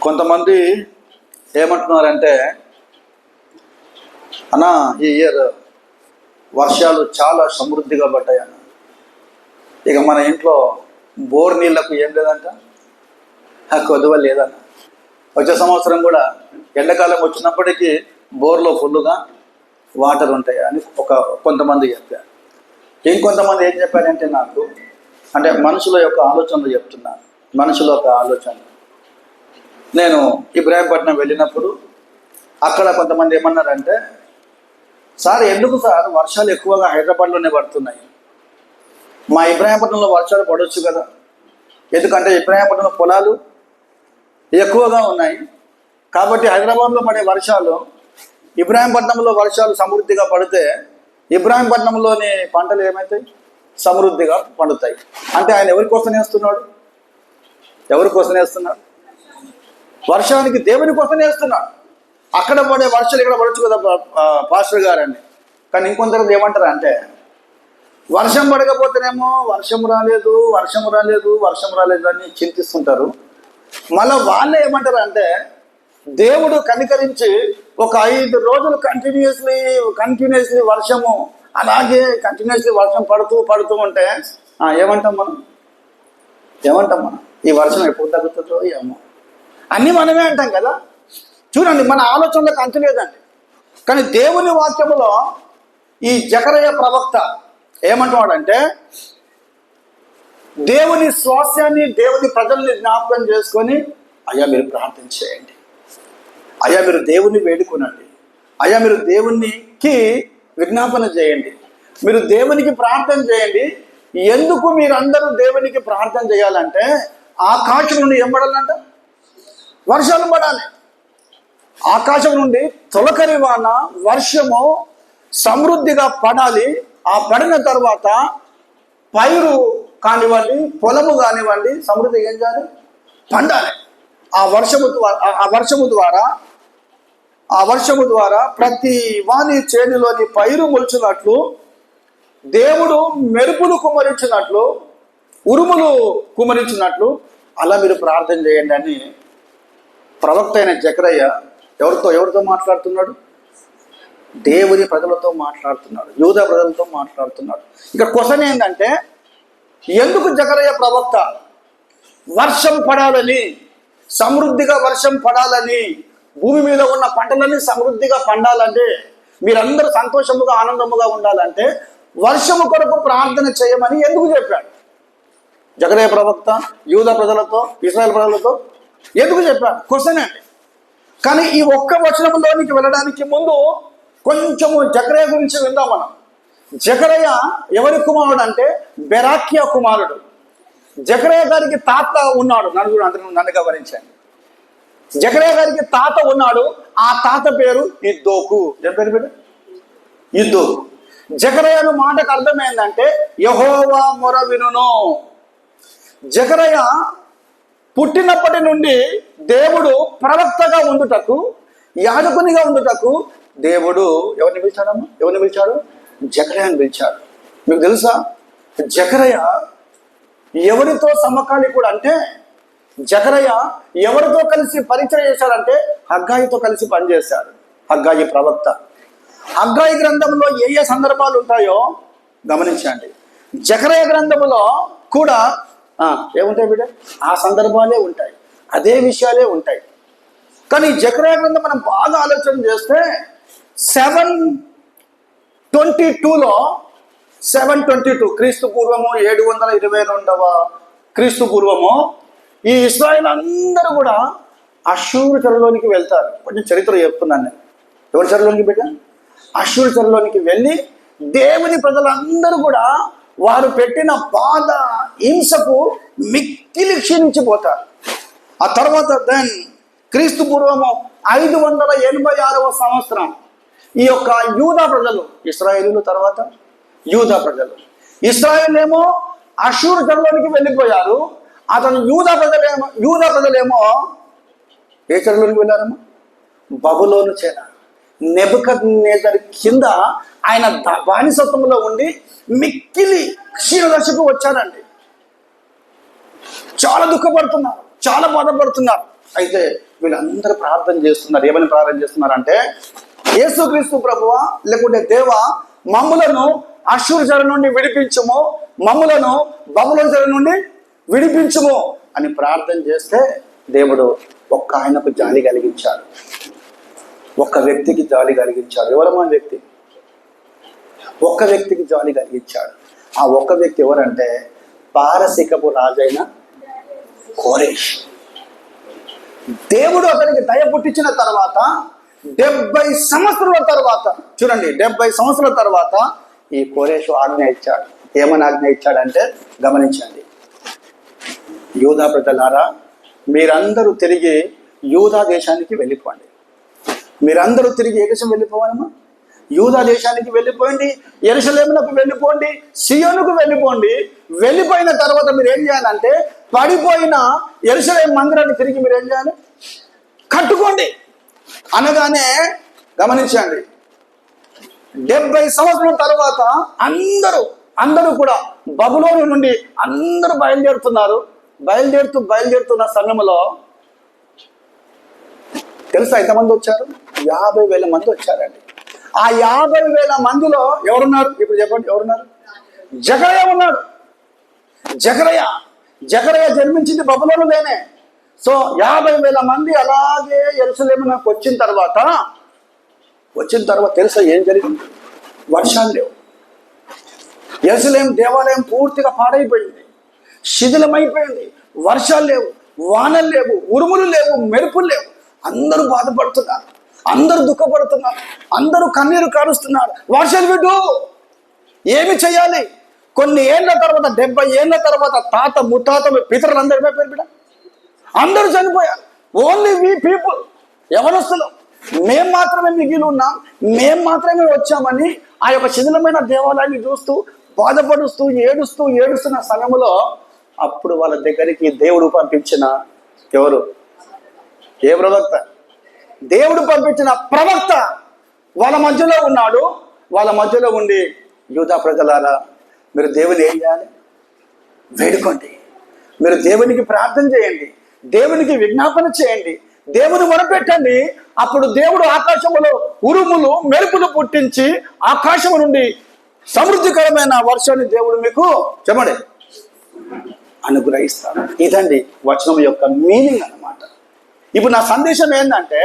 కొంతమంది ఏమంటున్నారంటే, అన్న ఈ ఇయర్ వర్షాలు చాలా సమృద్ధిగా పడ్డాయన్న, ఇక మన ఇంట్లో బోర్ నీళ్లకు ఏం లేదంట, కొద్దువ లేదన్న. వచ్చే సంవత్సరం కూడా ఎండాకాలం వచ్చినప్పటికీ బోర్లో ఫుల్లుగా వాటర్ ఉంటాయి అని కొంతమంది చెప్పారు. ఇంకొంతమంది ఏం చెప్పారంటే, నాకు అంటే మనుషుల యొక్క ఆలోచనలు చెప్తున్నాను. మనుషుల యొక్క ఆలోచన, నేను ఇబ్రాహీంపట్నం వెళ్ళినప్పుడు అక్కడ కొంతమంది ఏమన్నారంటే, సార్ ఎందుకు సార్ వర్షాలు ఎక్కువగా హైదరాబాద్లోనే పడుతున్నాయి, మా ఇబ్రాహీంపట్నంలో వర్షాలు పడవచ్చు కదా, ఎందుకంటే ఇబ్రాహీంపట్నంలో పొలాలు ఎక్కువగా ఉన్నాయి కాబట్టి హైదరాబాద్లో పడే వర్షాలు ఇబ్రాహీంపట్నంలో వర్షాలు సమృద్ధిగా పడితే ఇబ్రాహీంపట్నంలోని పంటలు ఏమవుతాయి, సమృద్ధిగా పండుతాయి. అంటే ఆయన ఎవరి కోసం వేస్తున్నాడు? ఎవరి కోసం వేస్తున్నాడు? వర్షానికి దేవుని కోసం వేస్తున్నాడు. అక్కడ పడే వర్షాలు ఇక్కడ పడవచ్చు కదా పాస్టర్ గారండి. కానీ ఇంకొందరు ఏమంటారు అంటే, వర్షం పడకపోతేనేమో వర్షం రాలేదు అని చింతిస్తుంటారు. మళ్ళీ వాళ్ళే ఏమంటారు అంటే, దేవుడు కనికరించి ఒక 5 రోజులు కంటిన్యూస్లీ వర్షము అలాగే కంటిన్యూస్లీ వర్షం పడుతూ ఉంటే ఏమంటాం మనం? ఈ వర్షం ఎప్పుడు తగ్గుతుందో ఏమో అన్నీ మనమే అంటాం కదా. చూడండి, మన ఆలోచనలకు అంతు లేదండి. కానీ దేవుని వాక్యములో ఈ జకరయ్య ప్రవక్త ఏమంటున్నాడంటే, దేవుని స్వాస్యాన్ని, దేవుని ప్రజల్ని జ్ఞాపకం చేసుకొని, అయ్యా మీరు ప్రార్థన చేయండి, అయ్యా మీరు దేవుణ్ణి వేడుకోనండి, అయ్యా మీరు దేవునికి విజ్ఞాపన చేయండి, మీరు దేవునికి ప్రార్థన చేయండి. ఎందుకు మీరందరూ దేవునికి ప్రార్థన చేయాలంటే, ఆకాశం నుండి ఏం పడాలంట? వర్షాలు పడాలి. ఆకాశం నుండి తొలకరి వాన వర్షము సమృద్ధిగా పడాలి. ఆ పడిన తర్వాత పైరు కానివ్వండి, పొలము కానివ్వండి, సమృద్ధిగా ఏం చేయాలి? పండాలి. ఆ వర్షము ద్వారా ప్రతి వాని చేనులోని పైరు మొలిచినట్లు, దేవుడు మెరుపులు కుమరించినట్లు, ఉరుములు కుమరించినట్లు అలా మీరు ప్రార్థన చేయండి అని ప్రవక్త అయిన జకరయ్య ఎవరితో మాట్లాడుతున్నాడు? దేవుని ప్రజలతో మాట్లాడుతున్నాడు, యూదా ప్రజలతో మాట్లాడుతున్నాడు. ఇక క్వశ్చన్ ఏంటంటే, ఎందుకు జకరయ్య ప్రవక్త వర్షం పడాలని, సమృద్ధిగా వర్షం పడాలని, భూమి మీద ఉన్న పంటలన్నీ సమృద్ధిగా పండాలంటే, మీరందరూ సంతోషముగా ఆనందముగా ఉండాలంటే వర్షము కొరకు ప్రార్థన చేయమని ఎందుకు చెప్పాడు జకరయ్య ప్రవక్త యూదా ప్రజలతో, ఇశ్రాయేల్ ప్రజలతో? ఎందుకు చెప్పాడు? క్వశ్చన్ అండి. కానీ ఈ ఒక్క వచనంలోనికి వెళ్ళడానికి ముందు కొంచెము జకరయ్య గురించి విందాం మనం. జకరయ్య ఎవరి కుమారుడు అంటే, బెరాక్యా కుమారుడు. జకరయ్య గారికి తాత ఉన్నాడు. నన్ను గమనించండి. జకరయ్య గారికి తాత ఉన్నాడు. ఆ తాత పేరు ఇద్దోకు. ఏం పేరు పేరు? ఇద్దోకు. జకరయ్యను మాటకు అర్థమైందంటే, యెహోవా మొర వినును. జకరయ్య పుట్టినప్పటి నుండి దేవుడు ప్రవక్తగా ఉండుటకు, యాజకునిగా ఉండుటకు దేవుడు ఎవరిని పిలిచాడు? జకరయ్యను పిలిచాడు. మీకు తెలుసా, జకరయ్య ఎవరితో సమకాలీకుడు అంటే, జకరయ్య ఎవరితో కలిసి పరిచయం చేశాడంటే, హగ్గాయితో కలిసి పనిచేశాడు. హగ్గాయి ప్రవక్త. హగ్గాయి గ్రంథంలో ఏ సందర్భాలు ఉంటాయో గమనించండి. జకరయ్య గ్రంథంలో కూడా ఏముంటాయి బిడ్డ? ఆ సందర్భాలే ఉంటాయి, అదే విషయాలే ఉంటాయి. కానీ జకరయ్య గ్రంథం మనం బాగా ఆలోచన చేస్తే 722 క్రీస్తు పూర్వము 722 క్రీస్తు పూర్వము ఈ ఇశ్రాయేలు అందరూ కూడా అష్షూరు చెరలోనికి వెళ్తారు. కొంచెం చరిత్ర చెప్తున్నాను నేను. ఎవరి చెరలోనికి బిడ్డ? అష్షూరు చెరలోనికి వెళ్ళి దేవుని ప్రజలందరూ కూడా వారు పెట్టిన బాధ, హింసకు మిక్కిలి క్షీణించిపోతారు. ఆ తర్వాత క్రీస్తు పూర్వము 586వ సంవత్సరం ఈ యొక్క యూదా ప్రజలు, ఇశ్రాయేలీయుల తర్వాత యూదా ప్రజలు, ఇశ్రాయేల్ ఏమో అష్షూరు చెరలోనికి వెళ్ళిపోయారు. అతను యూదా ప్రజలేమో ఏ చెరలోనికి వెళ్ళారమ్మా? బబులోను చెర. నెబుకద్నెజర్ కింద ఆయన బానిసత్వంలో ఉండి మిక్కిలి క్షీణదశకు వచ్చారండి. చాలా దుఃఖపడుతున్నారు, చాలా బాధపడుతున్నారు. అయితే వీళ్ళందరూ ప్రార్థన చేస్తున్నారు. ఏమని ప్రార్థన చేస్తున్నారంటే, యేసుక్రీస్తు ప్రభువా, లేకుంటే దేవా, మమ్ములను అష్షూరు చెర నుండి విడిపించుము, మమ్ములను బబులోను చెర నుండి విడిపించుము అని ప్రార్థన చేస్తే దేవుడు ఒక్క ఆయనకు జాలి కలిగించాడు. ఒక్క వ్యక్తికి జాలి కలిగించాడు. ఎవరమ్మా వ్యక్తి? ఒక్క వ్యక్తికి జాలి కలిగించాడు. ఆ ఒక్క వ్యక్తి ఎవరంటే పారసికపు రాజైన కోరేష్. దేవుడు అతనికి దయ పుట్టించిన తర్వాత 70 సంవత్సరాల తర్వాత, చూడండి, 70 సంవత్సరాల తర్వాత ఈ కోరేషు ఆజ్ఞ ఇచ్చాడు. ఏమని ఆజ్ఞ ఇచ్చాడంటే గమనించండి. యూదా ప్రజలారా, మీరందరూ తిరిగి యూదా దేశానికి వెళ్ళిపోండి. మీరందరూ తిరిగి ఏ దేశం వెళ్ళిపోవాలమ్మా? యూదా దేశానికి వెళ్ళిపోండి, యెరూషలేమునకు వెళ్ళిపోండి, సియోనుకు వెళ్ళిపోండి. వెళ్ళిపోయిన తర్వాత మీరు ఏం చేయాలంటే పడిపోయిన యెరూషలేము మందిరాన్ని తిరిగి మీరు ఏం చేయాలి? కట్టుకోండి అనగానే గమనించండి, 70 సంవత్సరాల తర్వాత అందరూ కూడా బబులోను నుండి అందరూ బయలుదేరుతున్నారు. బయలుదేరుతున్న సమయంలో తెలుసా ఎంతమంది వచ్చారు? 50,000 మంది వచ్చారండి. ఆ 50,000 మందిలో ఎవరున్నారు? ఇప్పుడు చెప్పండి, ఎవరున్నారు? జకరయ్య ఉన్నాడు. జకరయ్య జన్మించింది బబులోనులోనే. సో 50,000 మంది అలాగే యెరూషలేమునకు వచ్చిన తర్వాత తెలుసా ఏం జరిగింది? వర్షాలు లేవు. యెరూషలేము దేవాలయం పూర్తిగా పాడైపోయింది, శిథిలమైపోయింది. వర్షాలు లేవు, వానలు లేవు, ఉరుములు లేవు, మెరుపులు లేవు. అందరూ బాధపడుతున్నారు, అందరూ దుఃఖపడుతున్నారు, అందరూ కన్నీరు కారుస్తున్నారు. వర్షాలు విడు, ఏమి చేయాలి? కొన్ని ఏళ్ల తర్వాత, 70 ఏళ్ల తర్వాత తాత ముత్తాత పితరులందరూ ఏమైపోయారు బిడ్డ? అందరూ చనిపోయారు. ఓన్లీ వీ పీపుల్, యవనస్తులు, మేం మాత్రమే మిగిలి ఉన్నాం, మేం మాత్రమే వచ్చామని ఆ యొక్క శిథిలమైన దేవాలయాన్ని చూస్తూ బాధపడుస్తూ ఏడుస్తున్న సమయంలో అప్పుడు వాళ్ళ దగ్గరికి దేవుడు పంపించిన ఎవరు? ఏ ప్రవక్త? దేవుడు పంపించిన ప్రవక్త వాళ్ళ మధ్యలో ఉన్నాడు. వాళ్ళ మధ్యలో ఉండి, యూదా ప్రజలారా, మీరు దేవుని ఏం చేయాలి? వేడుకోండి. మీరు దేవునికి ప్రార్థన చేయండి, దేవునికి విజ్ఞాపన చేయండి, దేవుని మొరపెట్టండి. అప్పుడు దేవుడు ఆకాశములో ఉరుములు మెరుపులు పుట్టించి ఆకాశము నుండి సమృద్ధికరమైన వర్షాన్ని దేవుడు మీకు చెప్పండి అనుగ్రహిస్తాడు. ఇదండి వచనం యొక్క మీనింగ్ అన్నమాట. ఇప్పుడు నా సందేశం ఏంటంటే,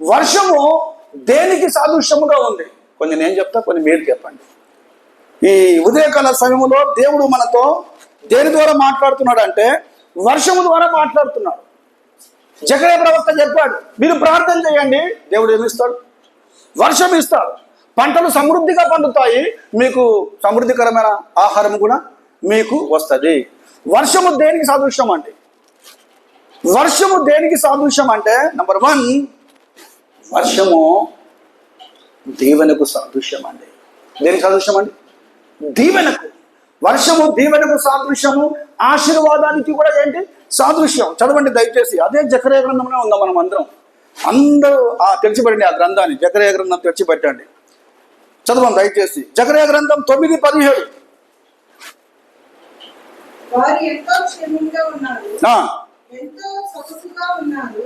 వర్షము దేనికి సాదృశ్యముగా ఉంది? కొన్ని నేను చెప్తా, కొన్ని మీరు చెప్పండి. ఈ ఉదయకాల సమయంలో దేవుడు మనతో దేని ద్వారా మాట్లాడుతున్నాడు అంటే వర్షము ద్వారా మాట్లాడుతున్నాడు. జకర్యా ప్రవక్త చెప్పాడు, మీరు ప్రార్థన చేయండి, దేవుడు ఏమిస్తాడు? వర్షం ఇస్తాడు. పంటలు సమృద్ధిగా పండుతాయి, మీకు సమృద్ధికరమైన ఆహారం కూడా మీకు వస్తుంది. వర్షము దేనికి సాదృశ్యం అంటే నంబర్ 1, వర్షము దీవెనకు సాదృశ్యం అండి. దేనికి సాదృశ్యం అండి? దీవెనకు. వర్షము దీవెనకు సాదృశ్యము, ఆశీర్వాదానికి కూడా ఏంటి? సాదృశ్యం. చదవండి దయచేసి. అదే జకర్యా గ్రంథంలో ఉందాం. మనం అందరూ తెరిచిపెట్టండి ఆ గ్రంథాన్ని. జకర్యా గ్రంథం తెరిచిపెట్టండి, చదవండి దయచేసి. జకర్యా గ్రంథం 9:17. ఎంతో సొగసుగా ఉన్నారు,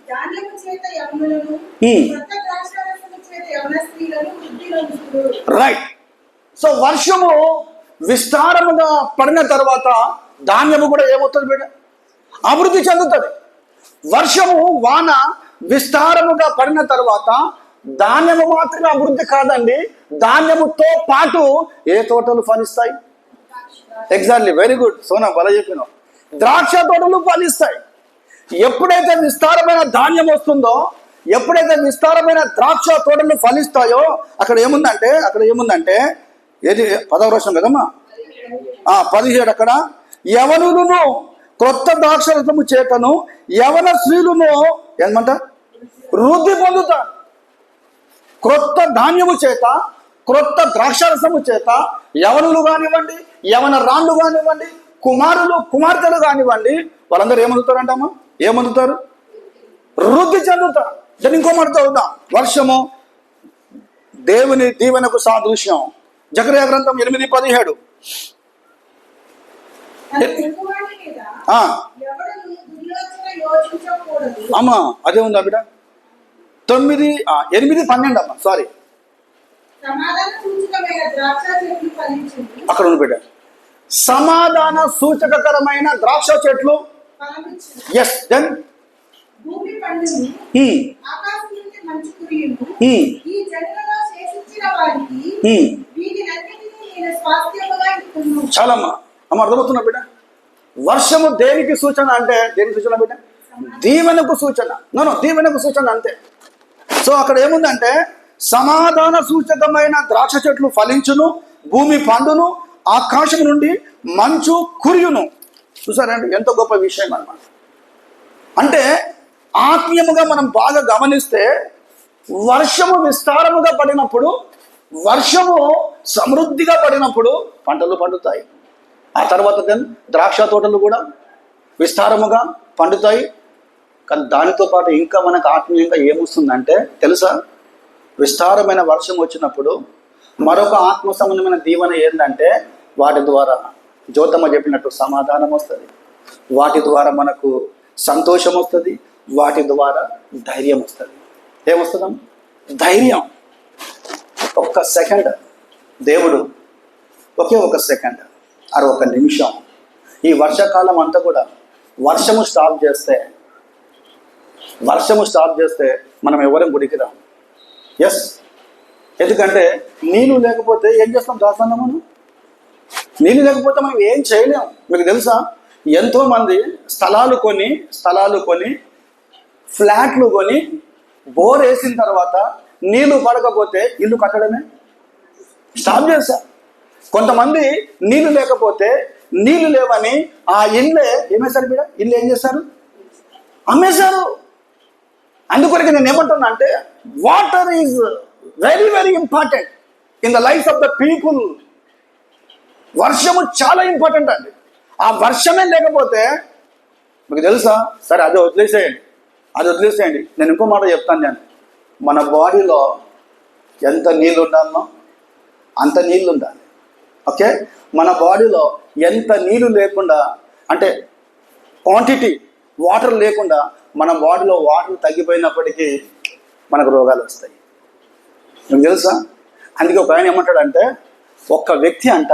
ధాన్యము చేత యవనులను, కొత్త ద్రాక్షారసము చేత యవన స్త్రీలను వృద్ధి నొందుదురు. రైట్. సో వర్షము విస్తారముగా పడిన తర్వాత ధాన్యము కూడా ఏమవుతుంది బిడ్డ? అభివృద్ధి చెందుతుంది. వర్షము వాన విస్తారముగా పడిన తర్వాత ధాన్యము మాత్రమే అభివృద్ధి కాదండి, ధాన్యముతో పాటు ఏ తోటలు ఫలిస్తాయి? ఎగ్జాక్ట్లీ, వెరీ గుడ్ సోనా, బల చెప్పినావు. ద్రాక్ష తోటలు ఫలిస్తాయి. ఎప్పుడైతే విస్తారమైన ధాన్యం వస్తుందో, ఎప్పుడైతే విస్తారమైన ద్రాక్ష తోటలు ఫలిస్తాయో, అక్కడ ఏముందంటే ఏది 10వ వర్షం కదమ్మా, 17 అక్కడ, యవనులను క్రొత్త ద్రాక్షరసము చేతను యవన స్త్రీలను ఏమంట వృద్ధి పొందుతారు. క్రొత్త ధాన్యము చేత, క్రొత్త ద్రాక్షరసము చేత యవనులు కానివ్వండి, యవన రాళ్ళు కానివ్వండి, కుమారులు కుమార్తెలు కానివ్వండి, వాళ్ళందరూ ఏమందుతారంటమ్మా? ఏమందుతారు? వృద్ధి చెందుతారు. దాన్ని ఇంకో మాట చదువుతాం. వర్షము దేవుని దీవెనకు సాదృశ్యం. జకర్యా గ్రంథం 8:17. ఉండకూడదు. అమ్మా అదే ఉందా బిడ్డ 8:12 అమ్మా సారీ సమాధాన సూచకమైన ద్రాక్ష చెట్లు ఫలించును. అక్కడ ఉంది బిడ్డ. సమాధాన సూచకకరమైన ద్రాక్ష చెట్లు ఫలమిచ్చును. ఎస్ దెన్ భూమి పండును. ఆకాశం నుండి మంచు కురియును. ఈ జనులలో శేషించిన వారికి వీటినన్నిటినీ నేను స్వాస్థ్యముగా ఇచ్చును. చాలమ్మా అమ్మ అర్థమవుతున్నా బిడ్డ. వర్షము దేనికి సూచన అంటే దేనికి సూచన బిడ్డ? దీవెనకు సూచన. నో దీవెనకు సూచన అంతే. సో అక్కడ ఏముందంటే సమాధాన సూచకమైన ద్రాక్ష చెట్లు ఫలించును, భూమి పండును, ఆకాశం నుండి మంచు కురియును. చూసారండి ఎంత గొప్ప విషయం అన్నమాట. అంటే ఆత్మీయముగా మనం బాగా గమనిస్తే వర్షము విస్తారముగా పడినప్పుడు, వర్షము సమృద్ధిగా పడినప్పుడు పంటలు పండుతాయి. ఆ తర్వాత ద్రాక్ష తోటలు కూడా విస్తారముగా పండుతాయి. కానీ దానితో పాటు ఇంకా మనకు ఆత్మీయంగా ఏమొస్తుందంటే తెలుసా? విస్తారమైన వర్షం వచ్చినప్పుడు మరొక ఆత్మ సంబంధమైన దీవెన ఏంటంటే వాటి ద్వారా జ్యోతమ్మ చెప్పినట్టు సమాధానం వస్తుంది, వాటి ద్వారా మనకు సంతోషం వస్తుంది, వాటి ద్వారా ధైర్యం వస్తుంది. ఏమొస్తుందమ్మ? ధైర్యం. ఒక్క సెకండ్ దేవుడు ఒకే ఒక సెకండ్ అది ఒక నిమిషం ఈ వర్షాకాలం అంతా కూడా వర్షము స్టాప్ చేస్తే మనం ఎవరం గుడికి రాం. ఎస్, ఎందుకంటే నీళ్ళు లేకపోతే ఏం చేస్తాం? దాస్తాను మనం. నీళ్ళు లేకపోతే మనం ఏం చేయలేం. మీకు తెలుసా ఎంతోమంది స్థలాలు కొని ఫ్లాట్లు కొని బోర్ వేసిన తర్వాత నీళ్లు పడకపోతే ఇల్లు కట్టడమే స్టాప్ చేశారు. కొంతమంది నీళ్లు లేకపోతే నీళ్లు లేవని ఆ ఇల్లే ఏమేశారు బిడ్డ? ఇల్లు ఏం చేశారు? అమ్మేశారు. అందుకొరకు నేను ఏమంటున్నా అంటే water is very very important in the life of the people. వర్షము చాలా ఇంపార్టెంట్ అండి. ఆ వర్షమే లేకపోతే మీకు తెలుసా? సరే అది వదిలేసేయండి. నేను ఇంకో మాట చెప్తాను. నేను మన బాడీలో ఎంత నీళ్ళు ఉండాలనో అంత నీళ్ళు ఉండాలి. ఓకే, మన బాడీలో ఎంత నీళ్ళు లేకుండా అంటే క్వాంటిటీ వాటర్ లేకుండా మన బాడీలో వాటర్ తగ్గిపోయినప్పటికీ మనకు రోగాలు వస్తాయి. మీకు తెలుసా? అందుకే ఒక ఆయన ఏమంటాడంటే ఒక్క వ్యక్తి అంట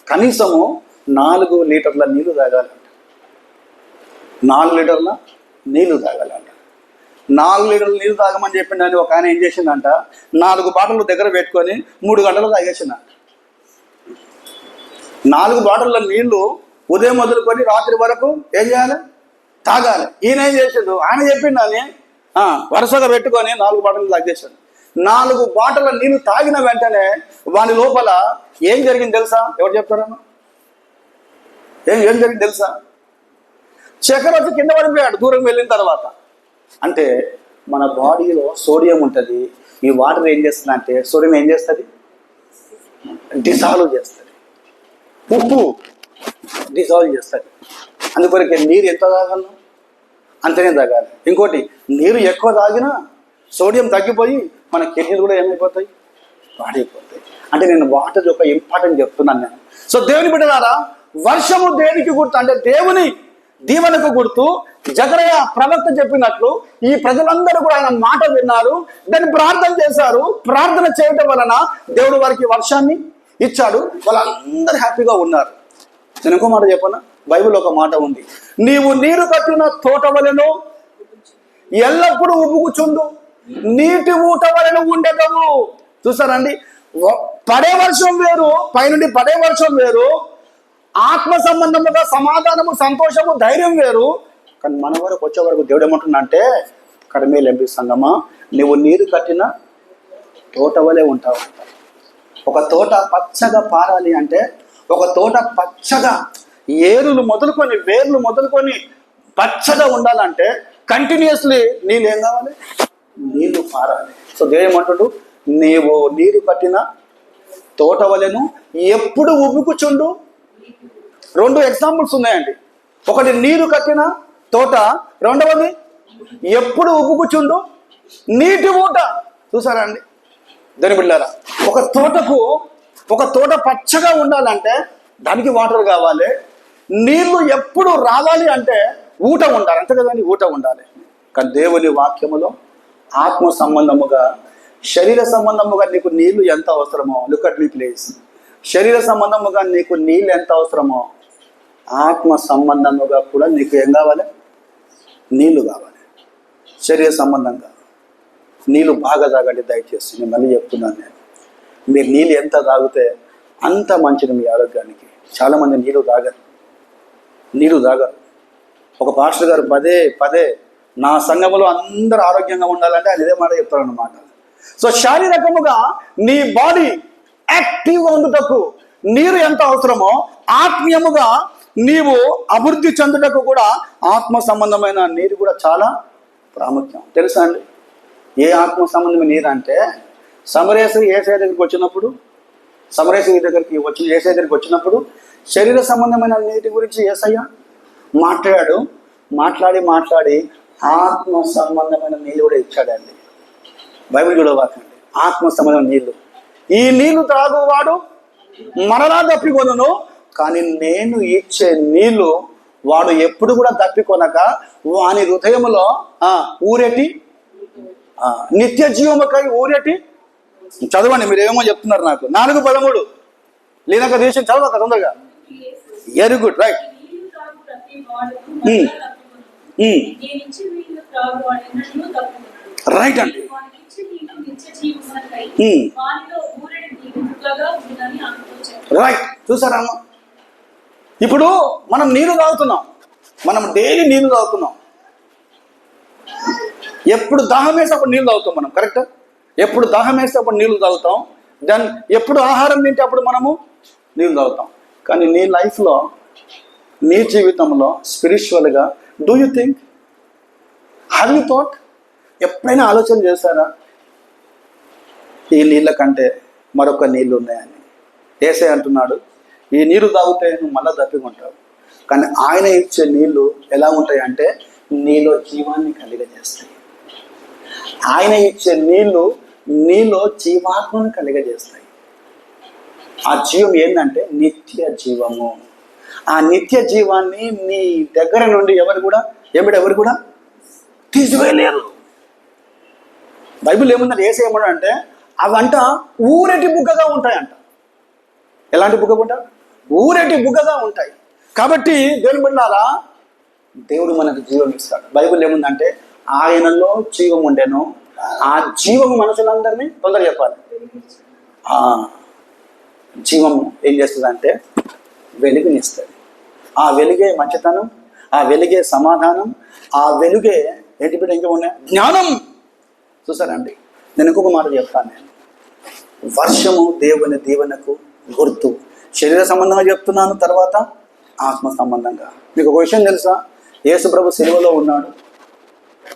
కనీసము 4 లీటర్ల నీళ్లు తాగాలంట. 4 లీటర్ల నీళ్లు తాగాలంట. 4 లీటర్ల నీళ్ళు తాగమని చెప్పిండని ఒక ఆయన ఏం చేసిందంట 4 బాటిల్ దగ్గర పెట్టుకొని 3 గంటలు తాగేసిందంట. 4 బాటిల్ల నీళ్లు ఉదయం మొదలుకొని రాత్రి వరకు ఏం చేయాలి? తాగాలి. ఈయన ఏం చేసిండు? ఆయన చెప్పిండని వరుసగా పెట్టుకొని 4 బాటిల్ తాగేసాడు. 4 బాటిల్ల నీళ్లు తాగిన వెంటనే వాని లోపల ఏం జరిగింది తెలుసా? ఎవరు చెప్తారన్నా? ఏం జరిగింది తెలుసా? చక్కెర వచ్చి కింద పడిపోయాడు దూరం వెళ్ళిన తర్వాత. అంటే మన బాడీలో సోడియం ఉంటుంది. ఈ వాటర్ ఏం చేస్తుంది అంటే సోడియం ఏం చేస్తుంది? డిసాల్వ్ చేస్తుంది. ఉప్పు డిసాల్వ్ చేస్తుంది. అందుకొరకే నీరు ఎంత తాగాలి అంతనే తాగాలి. ఇంకోటి నీరు ఎక్కువ తాగినా సోడియం తగ్గిపోయి మన కిడ్నీలు కూడా ఏమైపోతాయి? పాడైపోతాయి. అంటే నేను వాటర్ ఒక ఇంపార్టెంట్ చెప్తున్నాను నేను. సో దేవుని బిడ్డలారా, వర్షము దేనికి గుర్తు అంటే దేవుని దీవెనకు గుర్తు. జకరయ్య ప్రవక్త చెప్పినట్లు ఈ ప్రజలందరూ కూడా ఆయన మాట విన్నారు, దాన్ని ప్రార్థన చేశారు. ప్రార్థన చేయటం వలన దేవుడు వారికి వర్షాన్ని ఇచ్చాడు. వాళ్ళందరూ హ్యాపీగా ఉన్నారు. నేను ఇంకో మాట చెప్పనా? బైబిల్ ఒక మాట ఉంది, నీవు నీరు కట్టిన తోట వలెను ఎల్లప్పుడూ ఉబ్బుకుచుండు, నీటి ఊట వలెను ఉండేదవు. చూసారండి, పడే వర్షం వేరు, పైనుండి పడే వర్షం వేరు, ఆత్మ సంబంధముగా సమాధానము, సంతోషము, ధైర్యం వేరు. కానీ మన వరకు వచ్చే వరకు దేవుడు ఏమంటున్నా అంటే కర్మేలు ఎంపీ సంగమా, నువ్వు నీరు కట్టిన తోట వలె ఉంటావు. ఒక తోట పచ్చగా పారాలి అంటే, ఒక తోట పచ్చగా ఏరులు మొదలుకొని వేర్లు మొదలుకొని పచ్చగా ఉండాలంటే కంటిన్యూస్లీ నీళ్ళు ఏం కావాలి? నీళ్లు పారాలి. సో దేవుడు ఏమంటుడు, నీవు నీరు కట్టిన తోట వలెను ఎప్పుడు ఉబ్బుకుచుండు. 2 ఎగ్జాంపుల్స్ ఉన్నాయండి. ఒకటి నీరు కట్టిన తోట, రెండవది ఎప్పుడు ఉబ్బుకుచుండు నీటి ఊట. చూసారా అండి దాని బిడ్డారా? ఒక తోట పచ్చగా ఉండాలంటే దానికి వాటర్ కావాలి. నీళ్లు ఎప్పుడు రావాలి అంటే ఊట ఉండాలి. అంతే కదండి, ఊట ఉండాలి. కానీ దేవుని వాక్యములో ఆత్మ సంబంధముగా, శరీర సంబంధముగా నీకు నీళ్లు ఎంత అవసరమో, లుక్ అట్ మీ ప్లీజ్, శరీర సంబంధముగా నీకు నీళ్ళు ఎంత అవసరమో ఆత్మ సంబంధముగా కూడా నీకు ఏం కావాలి? నీళ్లు కావాలి. శరీర సంబంధంగా నీళ్ళు బాగా తాగండి దయచేసి. నేను మళ్ళీ చెప్తున్నాను, నేను మీరు నీళ్ళు ఎంత తాగితే అంత మంచిది మీ ఆరోగ్యానికి. చాలామంది నీళ్ళు తాగరు. ఒక పాస్టర్ గారు పదే పదే నా సంఘములో అందరూ ఆరోగ్యంగా ఉండాలంటే ఆయన ఇదే మాట చెప్తారన్నమాట. సో శారీరకముగా నీ బాడీ యాక్టివ్గా ఉండుటకు నీరు ఎంత అవసరమో ఆత్మీయముగా నీవు అభివృద్ధి చెందుటకు కూడా ఆత్మ సంబంధమైన నీరు కూడా చాలా ప్రాముఖ్యం. తెలుసా అండి? ఏ ఆత్మ సంబంధమైన నీరు అంటే సమరేశ్వరి ఏసై దగ్గరికి వచ్చినప్పుడు, ఏసై దగ్గరికి వచ్చినప్పుడు శరీర సంబంధమైన నీటి గురించి ఏసయ్య మాట్లాడి ఆత్మ సంబంధమైన నీళ్ళు కూడా ఇచ్చాడండి. బైబిల్ చూడవాకండి, ఆత్మ సంబంధమైన నీళ్ళు. ఈ నీళ్లు త్రాగువాడు మరలా దప్పికొనును, కానీ నేను ఇచ్చే నీళ్లు వాడు ఎప్పుడు కూడా దప్పికొనక వాని హృదయములో ఊరేటి నిత్య జీవముకై ఊరేటి. చదవండి, మీరు ఏమో చెప్తున్నారు నాకు. 4:13 లీనక దేశం చదవక తొందరగా. Very good, right. రైట్ అండి. రైట్, చూసారమ్మా? ఇప్పుడు మనం నీళ్లు తాగుతున్నాం, మనం డైలీ నీళ్లు తాగుతున్నాం. ఎప్పుడు దాహం వేస్తే అప్పుడు నీళ్ళు తాగుతాం మనం, కరెక్ట్? ఎప్పుడు దాహం వేస్తే అప్పుడు నీళ్లు తాగుతాం. దెన్ ఎప్పుడు ఆహారం తింటే అప్పుడు మనము నీళ్ళు తాగుతాం. కానీ నీ లైఫ్లో, నీ జీవితంలో స్పిరిచువల్గా do you think, have you thought, ఎప్పుడైనా ఆలోచన చేశారా ఈ నీళ్ళ కంటే మరొక నీళ్ళు ఉన్నాయని? ఏసై అంటున్నాడు, ఈ నీరు తాగితే నువ్వు మళ్ళీ దప్పికొంటావు, కానీ ఆయన ఇచ్చే నీళ్ళు ఎలా ఉంటాయి అంటే నీలో జీవాన్ని కలిగజేస్తాయి. ఆయన ఇచ్చే నీళ్లు నీలో జీవాత్మను కలిగజేస్తాయి. ఆ జీవం ఏంటంటే నిత్య జీవము. ఆ నిత్య జీవాన్ని నీ దగ్గర నుండి ఎవరు కూడా తీసివేయలేరు. బైబిల్ ఏమన్నారు, ఏసై ఏమన్నాడు అంటే అవంట ఊరెటి బుగ్గగా ఉంటాయంట. ఎలాంటి బుగ్గ? ఊరెటి బుగ్గగా ఉంటాయి. కాబట్టి దేవుని బిడ్డలారా, దేవుడు మనకు జీవం ఇస్తాడు. బైబిల్ ఏముందంటే ఆయనలో జీవం ఉండెను, ఆ జీవము మనుషులందరినీ తొందరగా చెప్పాలి. ఆ జీవము ఏం చేస్తుందంటే వెలుగునిస్తుంది. ఆ వెలుగే మంచితనం, ఆ వెలుగే సమాధానం, ఆ వెలుగే ఏంటి బిడ్డ ఇంకా ఉన్నాయి, జ్ఞానం. చూసారండి, నేను ఇంకొక మాట చెప్తాను. నేను వర్షము దేవుని దీవెనకు గుర్తు. శరీర సంబంధంగా చెప్తున్నాను, తర్వాత ఆత్మ సంబంధంగా. మీకు ఒక విషయం తెలుసా? యేసు ప్రభు సిలువలో ఉన్నాడు,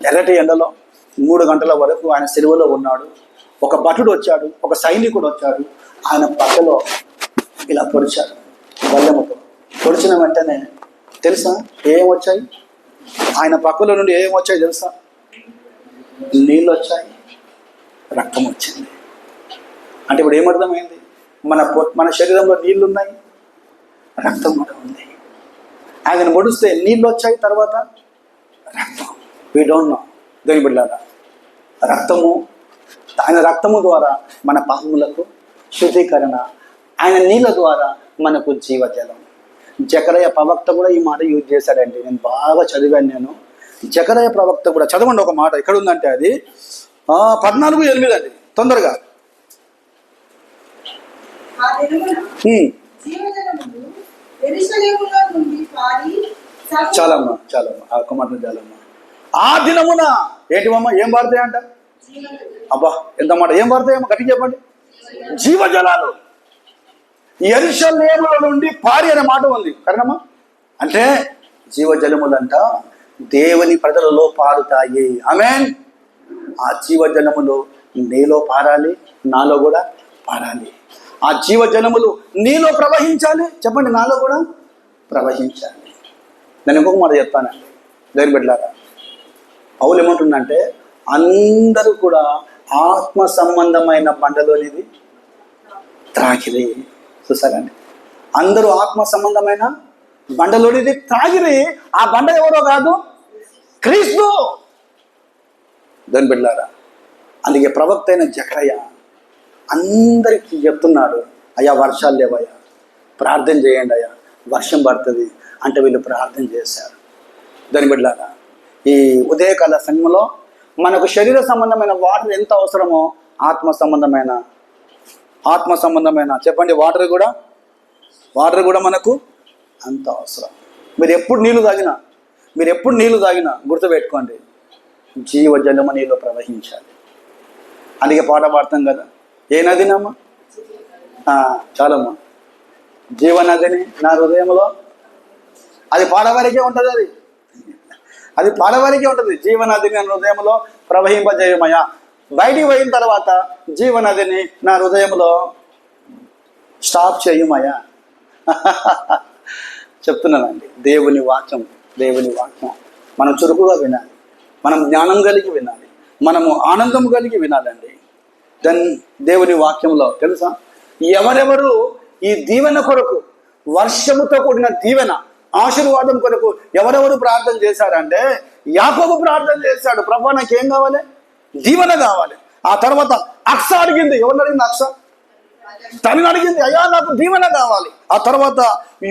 ఎర్రటి ఎండలో 3 గంటల వరకు ఆయన సిలువలో ఉన్నాడు. ఒక భటుడు వచ్చాడు, ఒక సైనికుడు వచ్చాడు, ఆయన పక్కలో ఇలా పొడిచాడు, వల్లెముతో పొడిచిన వెంటనే తెలుసా ఏం వచ్చాయి? ఆయన పక్కలో నుండి ఏం వచ్చాయి తెలుసా? నీళ్ళు వచ్చాయి, రక్తం వచ్చింది. అంటే ఇప్పుడు ఏమర్థమైంది? మన శరీరంలో నీళ్ళు ఉన్నాయి, రక్తం కూడా ఉంది. ఆయన పొడిస్తే నీళ్ళు వచ్చాయి, తర్వాత రక్తం. We don't know. దేని బిడ్డలారా, రక్తము, ఆయన రక్తము ద్వారా మన పాపములకు శుద్ధీకరణ, ఆయన నీళ్ళ ద్వారా మనకు జీవజలం. జకరయ ప్రవక్త కూడా ఈ మాట యూజ్ చేశాడండి. నేను బాగా చదివాను. నేను జకరయ ప్రవక్త కూడా, చదవండి ఒక మాట ఎక్కడ ఉందంటే అది 14:8 అండి, తొందరగా. చాలమ్మా ఒక మాట చాలమ్మా. ఆ దినమున ఏంటివమ్మా ఏం పారుతాయంట? అబ్బా ఎంత మాట, ఏం పారుతాయమ్మా గట్టిగా చెప్పండి. జీవజలాలు యెరూషలేములో నుండి పారి అనే మాట ఉంది, కరణమ్మా. అంటే జీవజలములంట దేవుని ప్రజలలో పారుతాయి. ఆమేన్. ఆ జీవజలములు నీలో పారాలి, నాలో కూడా పారాలి. ఆ జీవజలములు నీలో ప్రవహించాలి. చెప్పండి, నాలో కూడా ప్రవహించాలి. నేను ఇంకొక మాట చెప్తానండి, దేని బిడ్డలారా. పౌలు ఏమంటుందంటే అందరూ కూడా ఆత్మ సంబంధమైన బండలోనిది త్రాగిరి. చూసారండి, అందరూ ఆత్మ సంబంధమైన బండలోనిది త్రాగిరి. ఆ బండ ఎవరో కాదు, క్రీస్తు. దాని బిడ్డలారా, అందుకే ప్రవక్త అయిన జకరయ్య అందరికీ చెప్తున్నాడు, అయ్యా వర్షాలు లేవయ్యా, ప్రార్థన చేయండి అయ్యా, వర్షం పడుతుంది అంటే వీళ్ళు ప్రార్థన చేశారు. దాని బిడ్డలారా, ఈ ఉదయకాల సమయంలో మనకు శరీర సంబంధమైన వాటర్ ఎంత అవసరమో ఆత్మ సంబంధమైన చెప్పండి, వాటర్ కూడా మనకు అంత అవసరం. మీరు ఎప్పుడు నీళ్లు తాగినా గుర్తుపెట్టుకోండి, జీవజలము నీలో ప్రవహించాలి. అందుకే పాట పాడతాం కదా, ఏ నదినమ్మా? చాలమ్మా, జీవనదిని నా హృదయంలో. అది పాడవరకే ఉంటుంది, అది పాడవరకే ఉంటుంది. జీవనదిని నా హృదయంలో ప్రవహింపజేయమయ్యా. బయటికి పోయిన తర్వాత జీవనదిని నా హృదయంలో స్టాప్ చేయమయ్యా. చెప్తున్నానండి, దేవుని వాక్యం మనం చురుకుగా వినాలి, మనం జ్ఞానం కలిగి వినాలి, మనము ఆనందం కలిగి వినాలండి. దేవుని వాక్యంలో తెలుసా, ఎవరెవరు ఈ దీవెన కొరకు, వర్షముతో కూడిన దీవెన ఆశీర్వాదం కొరకు ఎవరెవరు ప్రార్థన చేశారంటే, యాకోబు ప్రార్థన చేశాడు, ప్రభువా నాకేం కావాలి? దీవెన కావాలి. ఆ తర్వాత అక్స అడిగింది, ఎవరిని అడిగింది? అక్స తనని అడిగింది, అయ్యా నాకు దీవెన కావాలి. ఆ తర్వాత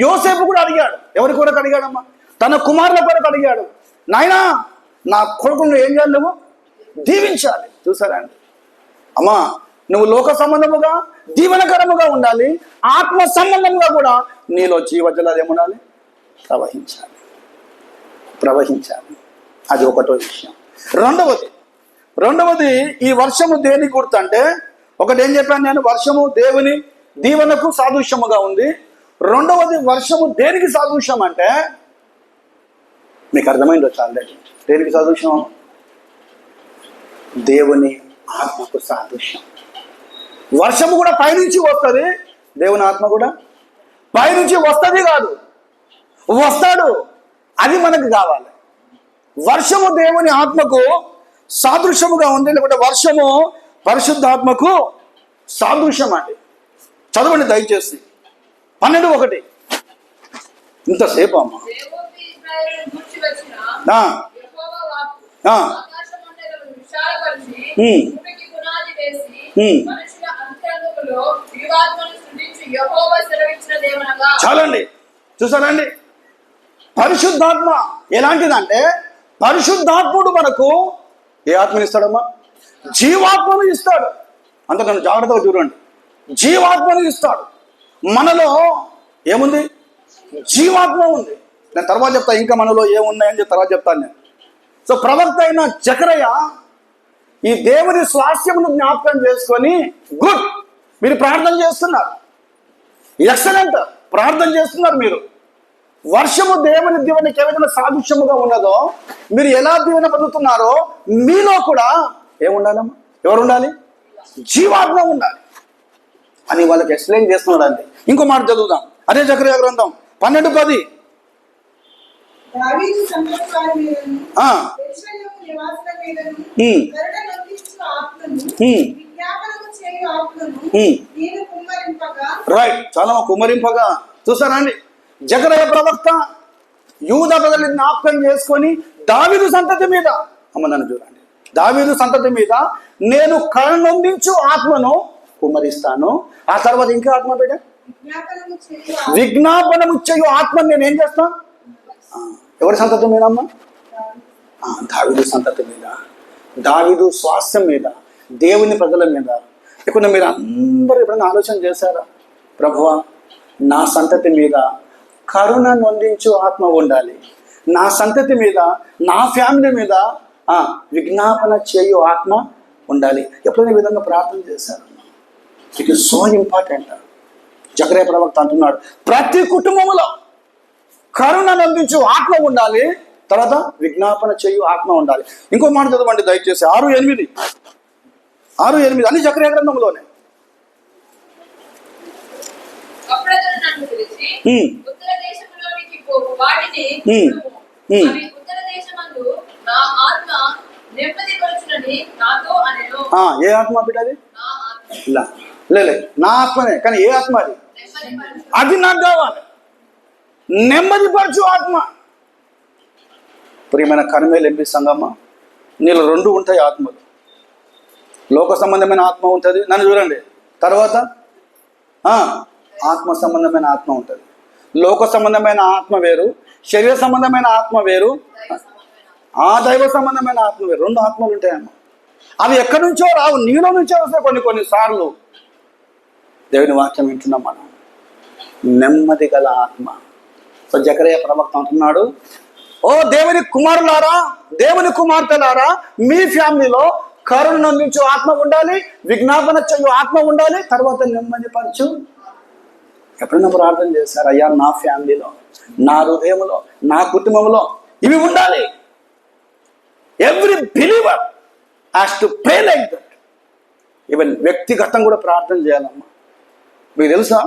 యోసేపు కూడా అడిగాడు. ఎవరి కొరకు అడిగాడమ్మా? తన కుమారుల కొరకు అడిగాడు, నాయనా నా కొడుకును ఏం చేయాలి? నువ్వు దీవించాలి. చూసారా అండి? అమ్మా, నువ్వు లోక సంబంధముగా దీవెనకరముగా ఉండాలి, ఆత్మ సంబంధంగా కూడా నీలో జీవజలాలు ఏముండాలి? ప్రవహించాలి. అది ఒకటో విషయం. రెండవది ఈ వర్షము దేనికి గుర్తు అంటే, ఒకటి ఏం చెప్పాను నేను, వర్షము దేవుని దీవెనకు సాదృశ్యముగా ఉంది. రెండవది వర్షము దేనికి సాదృశ్యం అంటే, మీకు అర్థమైందో చాలండి, దేనికి సాదృశ్యం? దేవుని ఆత్మకు సాదృశ్యం. వర్షము కూడా పైనుంచి వస్తుంది, దేవుని ఆత్మ కూడా పైనుంచి వస్తుంది కాదు, వస్తాడు. అది మనకు కావాలి. వర్షము దేవుని ఆత్మకు సాదృశ్యముగా ఉంది, లేకపోతే వర్షము పరిశుద్ధాత్మకు సాదృశ్యం అండి. చదవండి దయచేసి 12:1. ఇంతసేపు అమ్మ చాలండి. చూసారండి, పరిశుద్ధాత్మ ఎలాంటిదంటే, పరిశుద్ధాత్ముడు మనకు ఏ ఆత్మని ఇస్తాడమ్మా? జీవాత్మను ఇస్తాడు. అంత నన్ను జాగ్రత్తగా చూడండి, జీవాత్మను ఇస్తాడు. మనలో ఏముంది? జీవాత్మ ఉంది. నేను తర్వాత చెప్తా, ఇంకా మనలో ఏమున్నాయని చెప్పి తర్వాత చెప్తాను నేను. సో ప్రవక్త అయిన జకరయ్య ఈ దేవుని స్వాస్థ్యమును జ్ఞాపకం చేసుకొని, గుడ్, మీరు ప్రార్థన చేస్తున్నారు, ఎక్సలెంట్, ప్రార్థన చేస్తున్నారు మీరు. వర్షము దేవుని దీవెనకి ఏ విధంగా సాదృశ్యముగా ఉన్నదో, మీరు ఎలా దీవెన పొందుతున్నారో మీలో కూడా ఏముండాలమ్మా? ఎవరు ఉండాలి? జీవాత్మ ఉండాలి అని వాళ్ళకి ఎక్స్ప్లెయిన్ చేస్తున్నాడు అండి. ఇంకో మాట చదువుదాం, అదే జకర్యా గ్రంథం 12:10. రైట్, చాలా కుమ్మరింపగా. చూసారా అండి, జకర్యా ప్రవక్త యూదా ప్రజల్ని జ్ఞాపకం చేసుకొని దావీదు సంతతి మీద, అమ్మ నన్ను చూడండి, దావీదు సంతతి మీద నేను కరుణొందించు ఆత్మను కుమ్మరిస్తాను. ఆ తర్వాత ఇంకా ఆత్మ బిడ్డ, విజ్ఞాపనము చేయు ఆత్మను నేను ఏం చేస్తాను? ఎవరి సంతతి మీద అమ్మా? దావీదు సంతతి మీద, దావీదు స్వాస్థ్యం మీద, దేవుని ప్రజల మీద. ఇక్కడ మీరు అందరూ ఎప్పుడైనా ఆలోచన చేశారా? ప్రభువా, నా సంతతి మీద కరుణ నొందించు ఆత్మ ఉండాలి, నా సంతతి మీద, నా ఫ్యామిలీ మీద విజ్ఞాపన చేయు ఆత్మ ఉండాలి. ఎప్పుడైనా ఈ విధంగా ప్రార్థన చేశారు? It is so important. జకర్యా ప్రవక్త అంటున్నాడు, ప్రతి కుటుంబంలో కరుణ నందించు ఆత్మ ఉండాలి, తర్వాత విజ్ఞాపన చేయు ఆత్మ ఉండాలి. ఇంకో మాట చదవండి దయచేసి, 6:8 అన్ని జకర్యా గ్రంథంలోనే. ఏ ఆత్మ బిడ్డ అది? లే నా ఆత్మనే, కానీ ఏ ఆత్మ అది? అది నాకు కావాలి, నెమ్మదిపరచు ఆత్మ. ప్రియమైన కర్మేలు ఎంపీ సంగమ్మ, నీలో రెండు ఉంటాయి ఆత్మలు. లోక సంబంధమైన ఆత్మ ఉంటుంది, నన్ను చూడండి. తర్వాత ఆత్మ సంబంధమైన ఆత్మ ఉంటుంది. లోక సంబంధమైన ఆత్మ వేరు, శరీర సంబంధమైన ఆత్మ వేరు, దైవ సంబంధమైన ఆత్మ వేరు. రెండు ఆత్మలు ఉంటాయమ్మ. అవి ఎక్కడి నుంచో రావు, నీలో నుంచో వస్తాయి కొన్నిసార్లు. దేవుని వాక్యం వింటున్నాం మనం. నెమ్మది గల ఆత్మ. సో జకరియా ప్రవక్త అంటున్నాడు, ఓ దేవుని కుమారులారా, దేవుని కుమార్తెలారా, మీ ఫ్యామిలీలో కరుణ నుంచి ఆత్మ ఉండాలి, విజ్ఞాపన చేయు ఆత్మ ఉండాలి, తర్వాత నెమ్మది పరచు. ఎప్పుడైనా ప్రార్థన చేశారు, అయ్యా నా ఫ్యామిలీలో, నా హృదయంలో, నా కుటుంబంలో ఇవి ఉండాలి. Every believer has to pray like that. Even వ్యక్తిగతం కూడా ప్రార్థన చేయాలమ్మా. మీకు తెలుసా,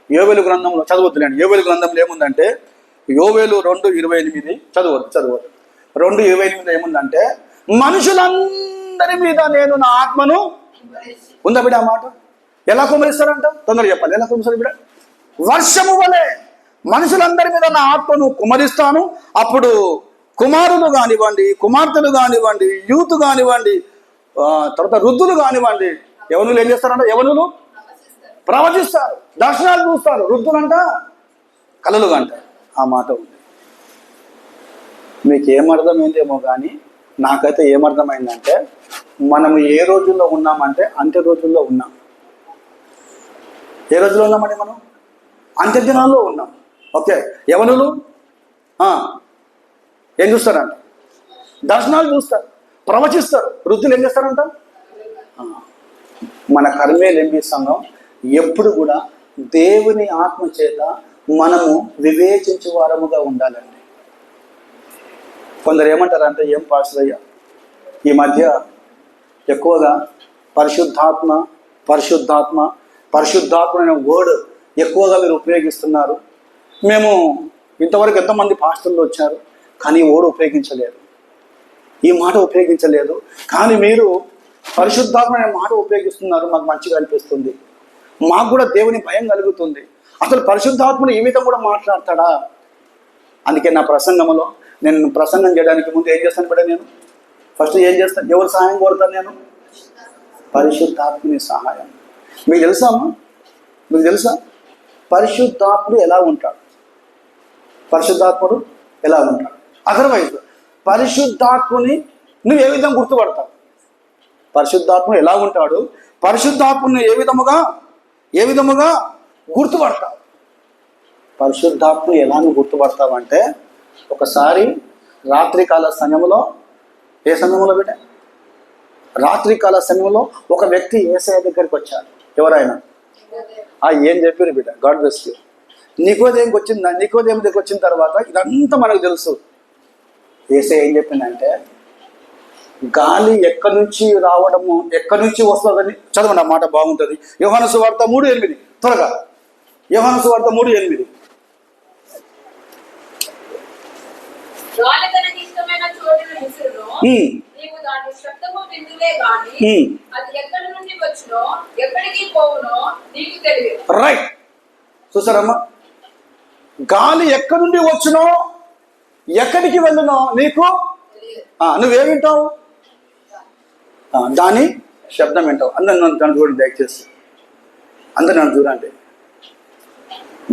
యోవేలు గ్రంథంలో చదవద్దులేండి. యోవేలు గ్రంథంలో ఏముందంటే, యోవేలు 2:28 చదవద్దు 2:28 ఏముందంటే, మనుషులందరి మీద నేను నా ఆత్మను ఉందా బిడ్డ? ఆ మాట ఎలా కుమరిస్తారంట? తొందరగా చెప్పాలి. ఎలా కుమరిస్తారు బిడ్డ? వర్షము వలె మనుషులందరి మీద నా ఆత్మను కుమరిస్తాను. అప్పుడు కుమారులు కానివ్వండి, కుమార్తెలు కానివ్వండి, యూత్ కానివ్వండి, తర్వాత వృద్ధులు కానివ్వండి, యవనులు ఏం చేస్తారంట? యవనులు ప్రవచిస్తారు, దర్శనాలు చూస్తారు. వృద్ధులంట కలలు అంటారు. ఆ మాట ఉంది. మీకు ఏమర్థమైందేమో కానీ నాకైతే ఏమర్థమైందంటే, మనము ఏ రోజుల్లో ఉన్నామంటే అంత్య రోజుల్లో ఉన్నాం. ఏ రోజుల్లో ఉన్నామండి? మనం అంత్య దినాల్లో ఉన్నాం. ఓకే, యవనులు ఏం చూస్తారంట? దర్శనాలు చూస్తారు, ప్రవచిస్తారు. వృద్ధులు ఏం చేస్తారంట? మన కర్మేలెంబి సంఘం ఎప్పుడు కూడా దేవుని ఆత్మ చేత మనము వివేచించే వారముగా ఉండాలండి. కొందరు ఏమంటారంటే, ఏం పాస్టర్ అయ్యా, ఈ మధ్య ఎక్కువగా పరిశుద్ధాత్మ పరిశుద్ధాత్మ పరిశుద్ధాత్మ అనే వర్డ్ ఎక్కువగా మీరు ఉపయోగిస్తున్నారు. మేము ఇంతవరకు ఎంతమంది పాస్టర్లు వచ్చారు, కానీ ఈ వర్డ్ ఉపయోగించలేదు, ఈ మాట ఉపయోగించలేదు. కానీ మీరు పరిశుద్ధాత్మ అనే మాట ఉపయోగిస్తున్నారు. మాకు మంచిగా అనిపిస్తుంది, మాకు కూడా దేవుని భయం కలుగుతుంది. అసలు పరిశుద్ధాత్మను ఈ విధంగా కూడా మాట్లాడతాడా? అందుకే నా ప్రసంగంలో, నేను ప్రసంగం చేయడానికి ముందు ఏం చేస్తాను కూడా, నేను ఫస్ట్ ఏం చేస్తాను? ఎవరు సహాయం కోరుతాను? నేను పరిశుద్ధాత్మని సహాయం. మీకు తెలుసా అమ్మా? మీకు తెలుసా పరిశుద్ధాత్ముడు ఎలా ఉంటాడు? పరిశుద్ధాత్ముడు ఎలా ఉంటాడు? అదర్వైజ్ పరిశుద్ధాత్ముని నువ్వు ఏ విధంగా గుర్తుపడతావు? పరిశుద్ధాత్ముడు ఎలా ఉంటాడు? పరిశుద్ధాత్ముని ఏ విధముగా గుర్తుపడతావు? పరిశుద్ధాత్ముడు ఎలా నువ్వు గుర్తుపడతావంటే, ఒకసారి రాత్రికాల సమయంలో, ఏ సమయంలో బిడ్డ? రాత్రికాల సమయంలో ఒక వ్యక్తి యేసయ్య దగ్గరికి వచ్చాడు. ఎవరైనా ఏం చెప్పారు బిడ్డ? God bless you. నికోదేముకి వచ్చిందా? నికోదేము దగ్గరికి వచ్చిన తర్వాత ఇదంతా మనకు తెలుసు. యేసయ్య ఏం చెప్పిందంటే, గాలి ఎక్కడి నుంచి రావడము, ఎక్కడి నుంచి వస్తుందని చదవండి. ఆ మాట బాగుంటుంది. యోహాను సువార్త 3:8 త్వరగా. యోహాను సువార్త 3:8. రైట్, చూసారమ్మా? గాలి ఎక్కడి నుండి వచ్చునో, ఎక్కడికి వెళ్ళునో నీకు, నువ్వేం వింటావు? దాని శబ్దం వింటావు. అందరు నన్ను చూడండి దయచేసి, అందరు నన్ను చూడండి.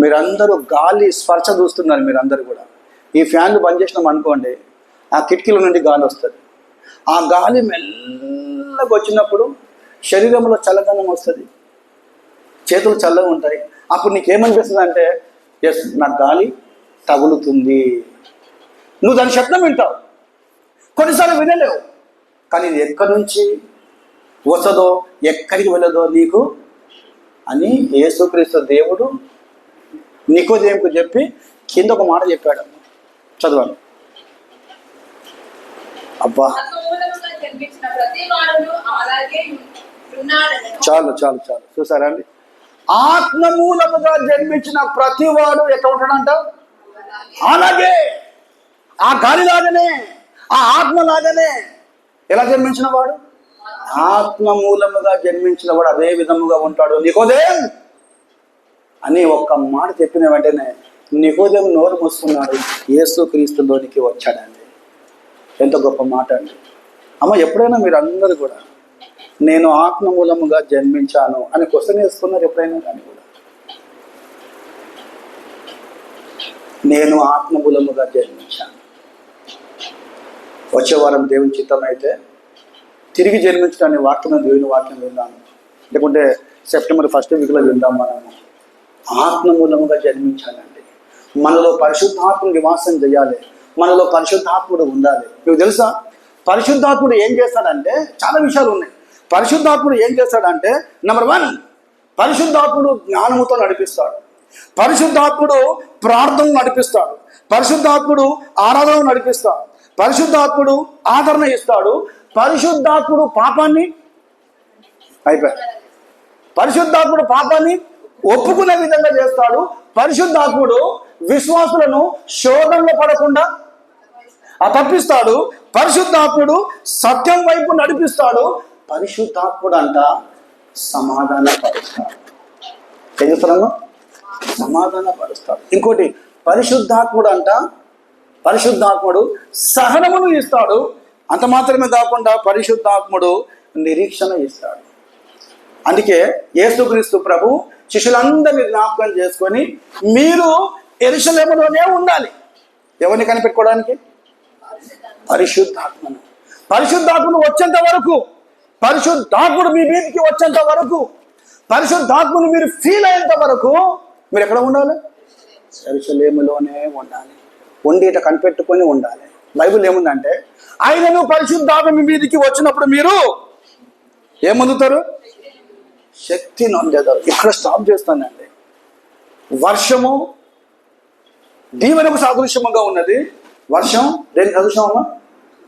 మీరందరూ గాలి స్పర్శ చూస్తున్నారు. మీరందరూ కూడా ఈ ఫ్యాన్లు బంద్ చేసినాం అనుకోండి, ఆ కిటికీల నుండి గాలి వస్తుంది. ఆ గాలి మెల్లగా వచ్చినప్పుడు శరీరంలో చల్లదనం వస్తుంది, చేతులు చల్లగా ఉంటాయి. అప్పుడు నీకేమనిపిస్తుంది అంటే, ఎస్, నాకు గాలి తగులుతుంది. నువ్వు దాని శబ్దం వింటావు. కొన్నిసార్లు వినలేవు, కానీ ఇది ఎక్కడి నుంచి వస్తుందో, ఎక్కడికి వెళ్ళదో నీకు అని యేసుక్రీస్తు దేవుడు నికోదేముకు చెప్పి కింద ఒక మాట చెప్పాడు. చదవండి. అబ్బా, చాలు చాలు చాలు. చూసారా అండి? ఆత్మ మూలముగా జన్మించిన ప్రతివాడు ఎక్కడ ఉంటాడంట? అలాగే, ఆ గాలి లాగానే, ఆ ఆత్మ లాగానే. ఎలా జన్మించిన వాడు? ఆత్మ మూలముగా జన్మించిన వాడు అదే విధముగా ఉంటాడు. నికోదేం అని ఒక్క మాట చెప్పిన వెంటనే నికోదేం నోరు మూసుకున్నాడు, యేసుక్రీస్తులోనికి వచ్చాడండి. ఎంత గొప్ప మాట అండి! అమ్మ ఎప్పుడైనా మీరు అందరూ కూడా నేను ఆత్మ మూలముగా జన్మించాను అని క్వశ్చన్ వేసుకున్నారు ఎప్పుడైనా కానీ కూడా? నేను ఆత్మ మూలముగా జన్మించాను. వచ్చే వారం దేవుని చిత్తం అయితే తిరిగి జన్మించడానికి వాక్యం, దేవుని వాక్యం విందాము. లేకుంటే సెప్టెంబర్ 1st వీక్లో విందాం. మనము ఆత్మ మూలముగా జన్మించాలండి. మనలో పరిశుద్ధాత్మ నివాసం చేయాలి. మనలో పరిశుద్ధాత్ముడు ఉండాలి. మీకు తెలుసా పరిశుద్ధాత్ముడు ఏం చేస్తాడంటే, చాలా విషయాలు ఉన్నాయి. పరిశుద్ధాత్ముడు ఏం చేస్తాడంటే, నెంబర్ 1, పరిశుద్ధాత్ముడు జ్ఞానముతో నడిపిస్తాడు. పరిశుద్ధాత్ముడు ప్రార్థనలు నడిపిస్తాడు. పరిశుద్ధాత్ముడు ఆరాధనలు నడిపిస్తాడు. పరిశుద్ధాత్ముడు ఆదరణ ఇస్తాడు. పరిశుద్ధాత్ముడు పాపాన్ని పరిశుద్ధాత్ముడు పాపాన్ని ఒప్పుకునే విధంగా చేస్తాడు. పరిశుద్ధాత్ముడు విశ్వాసులను శోధనలో పడకుండా తప్పిస్తాడు. పరిశుద్ధాత్ముడు సత్యం వైపు నడిపిస్తాడు. పరిశుద్ధాత్ముడు అంట సమాధానపరుస్తాడు. ఏం చెప్తున్నాము? సమాధానపరుస్తాడు. ఇంకోటి, పరిశుద్ధాత్ముడు సహనమును ఇస్తాడు. అంత మాత్రమే కాకుండా పరిశుద్ధాత్ముడు నిరీక్షణ ఇస్తాడు. అందుకే యేసుక్రీస్తు ప్రభు శిష్యులందరినీ జ్ఞాపకం చేసుకొని, మీరు యెరూషలేములోనే ఉండాలి. ఎవరిని కనిపెట్టుకోవడానికి? పరిశుద్ధాత్మను వచ్చేంత వరకు, పరిశుద్ధాత్ముడు మీ మీదకి వచ్చేంత వరకు, పరిశుద్ధాత్మను మీరు ఫీల్ అయ్యేంత వరకు మీరు ఎక్కడ ఉండాలి? యెరూషలేములోనే ఉండాలి. ఉండేట కనిపెట్టుకొని ఉండాలి. బైబిల్ ఏముందంటే, ఆయనను పరిశుద్ధాత్మ మీ మీదకి వచ్చినప్పుడు మీరు ఏమొందుతారు? శక్తి నొందేదారు. ఇక్కడ స్టాప్ చేస్తానండి. వర్షము దీవెనకు సాదృశ్యముగా ఉన్నది. వర్షం దేనికి సాదృశ్యమమ్మా?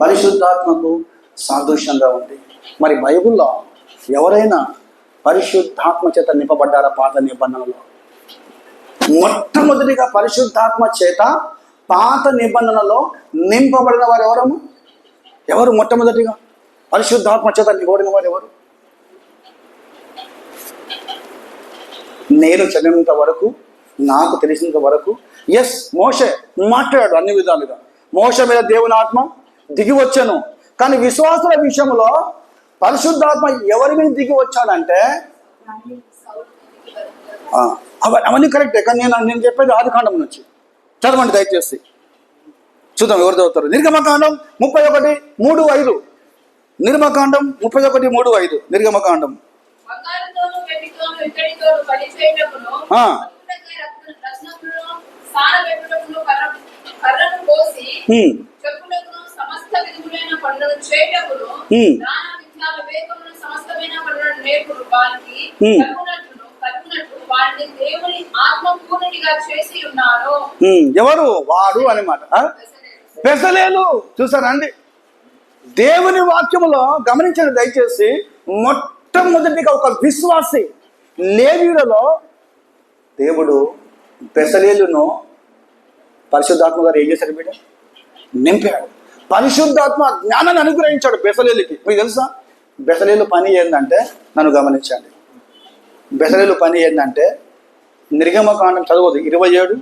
పరిశుద్ధాత్మకు సాదృశ్యంగా ఉంది. మరి బైబిల్లో ఎవరైనా పరిశుద్ధాత్మ చేత నింపబడ్డారా? పాత నిబంధనలో మొట్టమొదటిగా పరిశుద్ధాత్మ చేత పాత నిబంధనలో నింపబడిన వారు ఎవరు? మొట్టమొదటిగా పరిశుద్ధాత్మ చేత నింపబడిన వారు ఎవరు? నేను చదివినంత వరకు, నాకు తెలిసినంత వరకు, మోషే మాట్లాడాడు అన్ని విధాలుగా. మోషే మీద దేవుని ఆత్మ దిగి వచ్చాను. కానీ విశ్వాసుల విషయంలో పరిశుద్ధాత్మ ఎవరి మీద దిగి వచ్చాడంటే, అవన్నీ కరెక్టే. కానీ నేను చెప్పేది ఆదికాండం నుంచి. చదవండి దయచేసి, చూద్దాం ఎవరు చదువుతారు. నిర్గమకాండం 31:3-5. నిర్గమకాండం 31:3-5. నిర్గమకాండం. ఎవరు వాడు అన్నమాట? బెసలేలు. చూసారండి, దేవుని వాక్యములో గమనించండి దయచేసి. మొట్టమొదటిగా ఒక విశ్వాసి లేవీయులలో దేవుడు బెసలేలును పరిశుద్ధాత్మ గారు ఏం చేశాడు? బిడ్డ నింపాడు. పరిశుద్ధాత్మ జ్ఞానాన్ని అనుగ్రహించాడు బెసలేలుకి. మీకు తెలుసా బెసలేలు పని ఏంటంటే? నన్ను గమనించండి. బెసలేలు పని ఏంటంటే, నిర్గమకాండం చదవదు 27,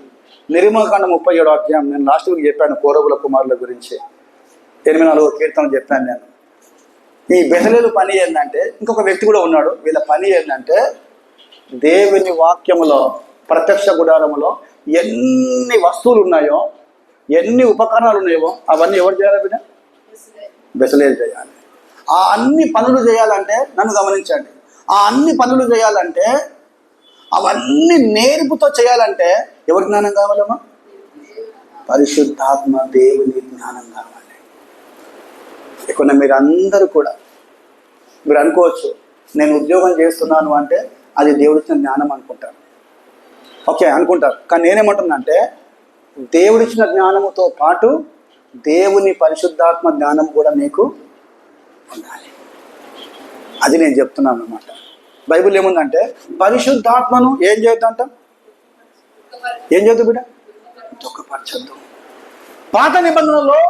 నిర్గమకాండం 37 అధ్యాయం. నేను లాస్ట్ వీక్ చెప్పాను కౌరవుల కుమారుల గురించి. 84వ కీర్తన చెప్పాను నేను. ఈ బెసలేలు పని ఏంటంటే, ఇంకొక వ్యక్తి కూడా ఉన్నాడు. వీళ్ళ పని ఏంటంటే, దేవుని వాక్యములో ప్రత్యక్ష గుడారములో ఎన్ని వస్తువులు ఉన్నాయో, ఎన్ని ఉపకరణాలు ఉన్నాయో అవన్నీ ఎవరు చేయాలి? బిడ్డ బెసలేలు చేయాలి. ఆ అన్ని పనులు చేయాలంటే, నన్ను గమనించండి, ఆ అన్ని పనులు చేయాలంటే, అవన్నీ నేర్పుతో చేయాలంటే ఎవరి జ్ఞానం కావాలమ్మా? పరిశుద్ధాత్మ దేవుని జ్ఞానం కావాలి. ఇక్కడ మీరు అందరూ కూడా మీరు అనుకోవచ్చు, నేను ఉద్యోగం చేస్తున్నాను అంటే అది దేవుడిచ్చిన జ్ఞానం అనుకుంటారు. ఓకే అనుకుంటారు. కానీ నేనేమంటున్నా అంటే, దేవుడిచ్చిన జ్ఞానముతో పాటు దేవుని పరిశుద్ధాత్మ జ్ఞానం కూడా మీకు ఉండాలి. అది నేను చెప్తున్నాను అన్నమాట. బైబిల్ ఏముందంటే, పరిశుద్ధాత్మను ఏం చేయొద్దంట? ఏం చేయొద్దు బిడ్డ? దుఃఖపరచొద్దు. పాత నిబంధనలో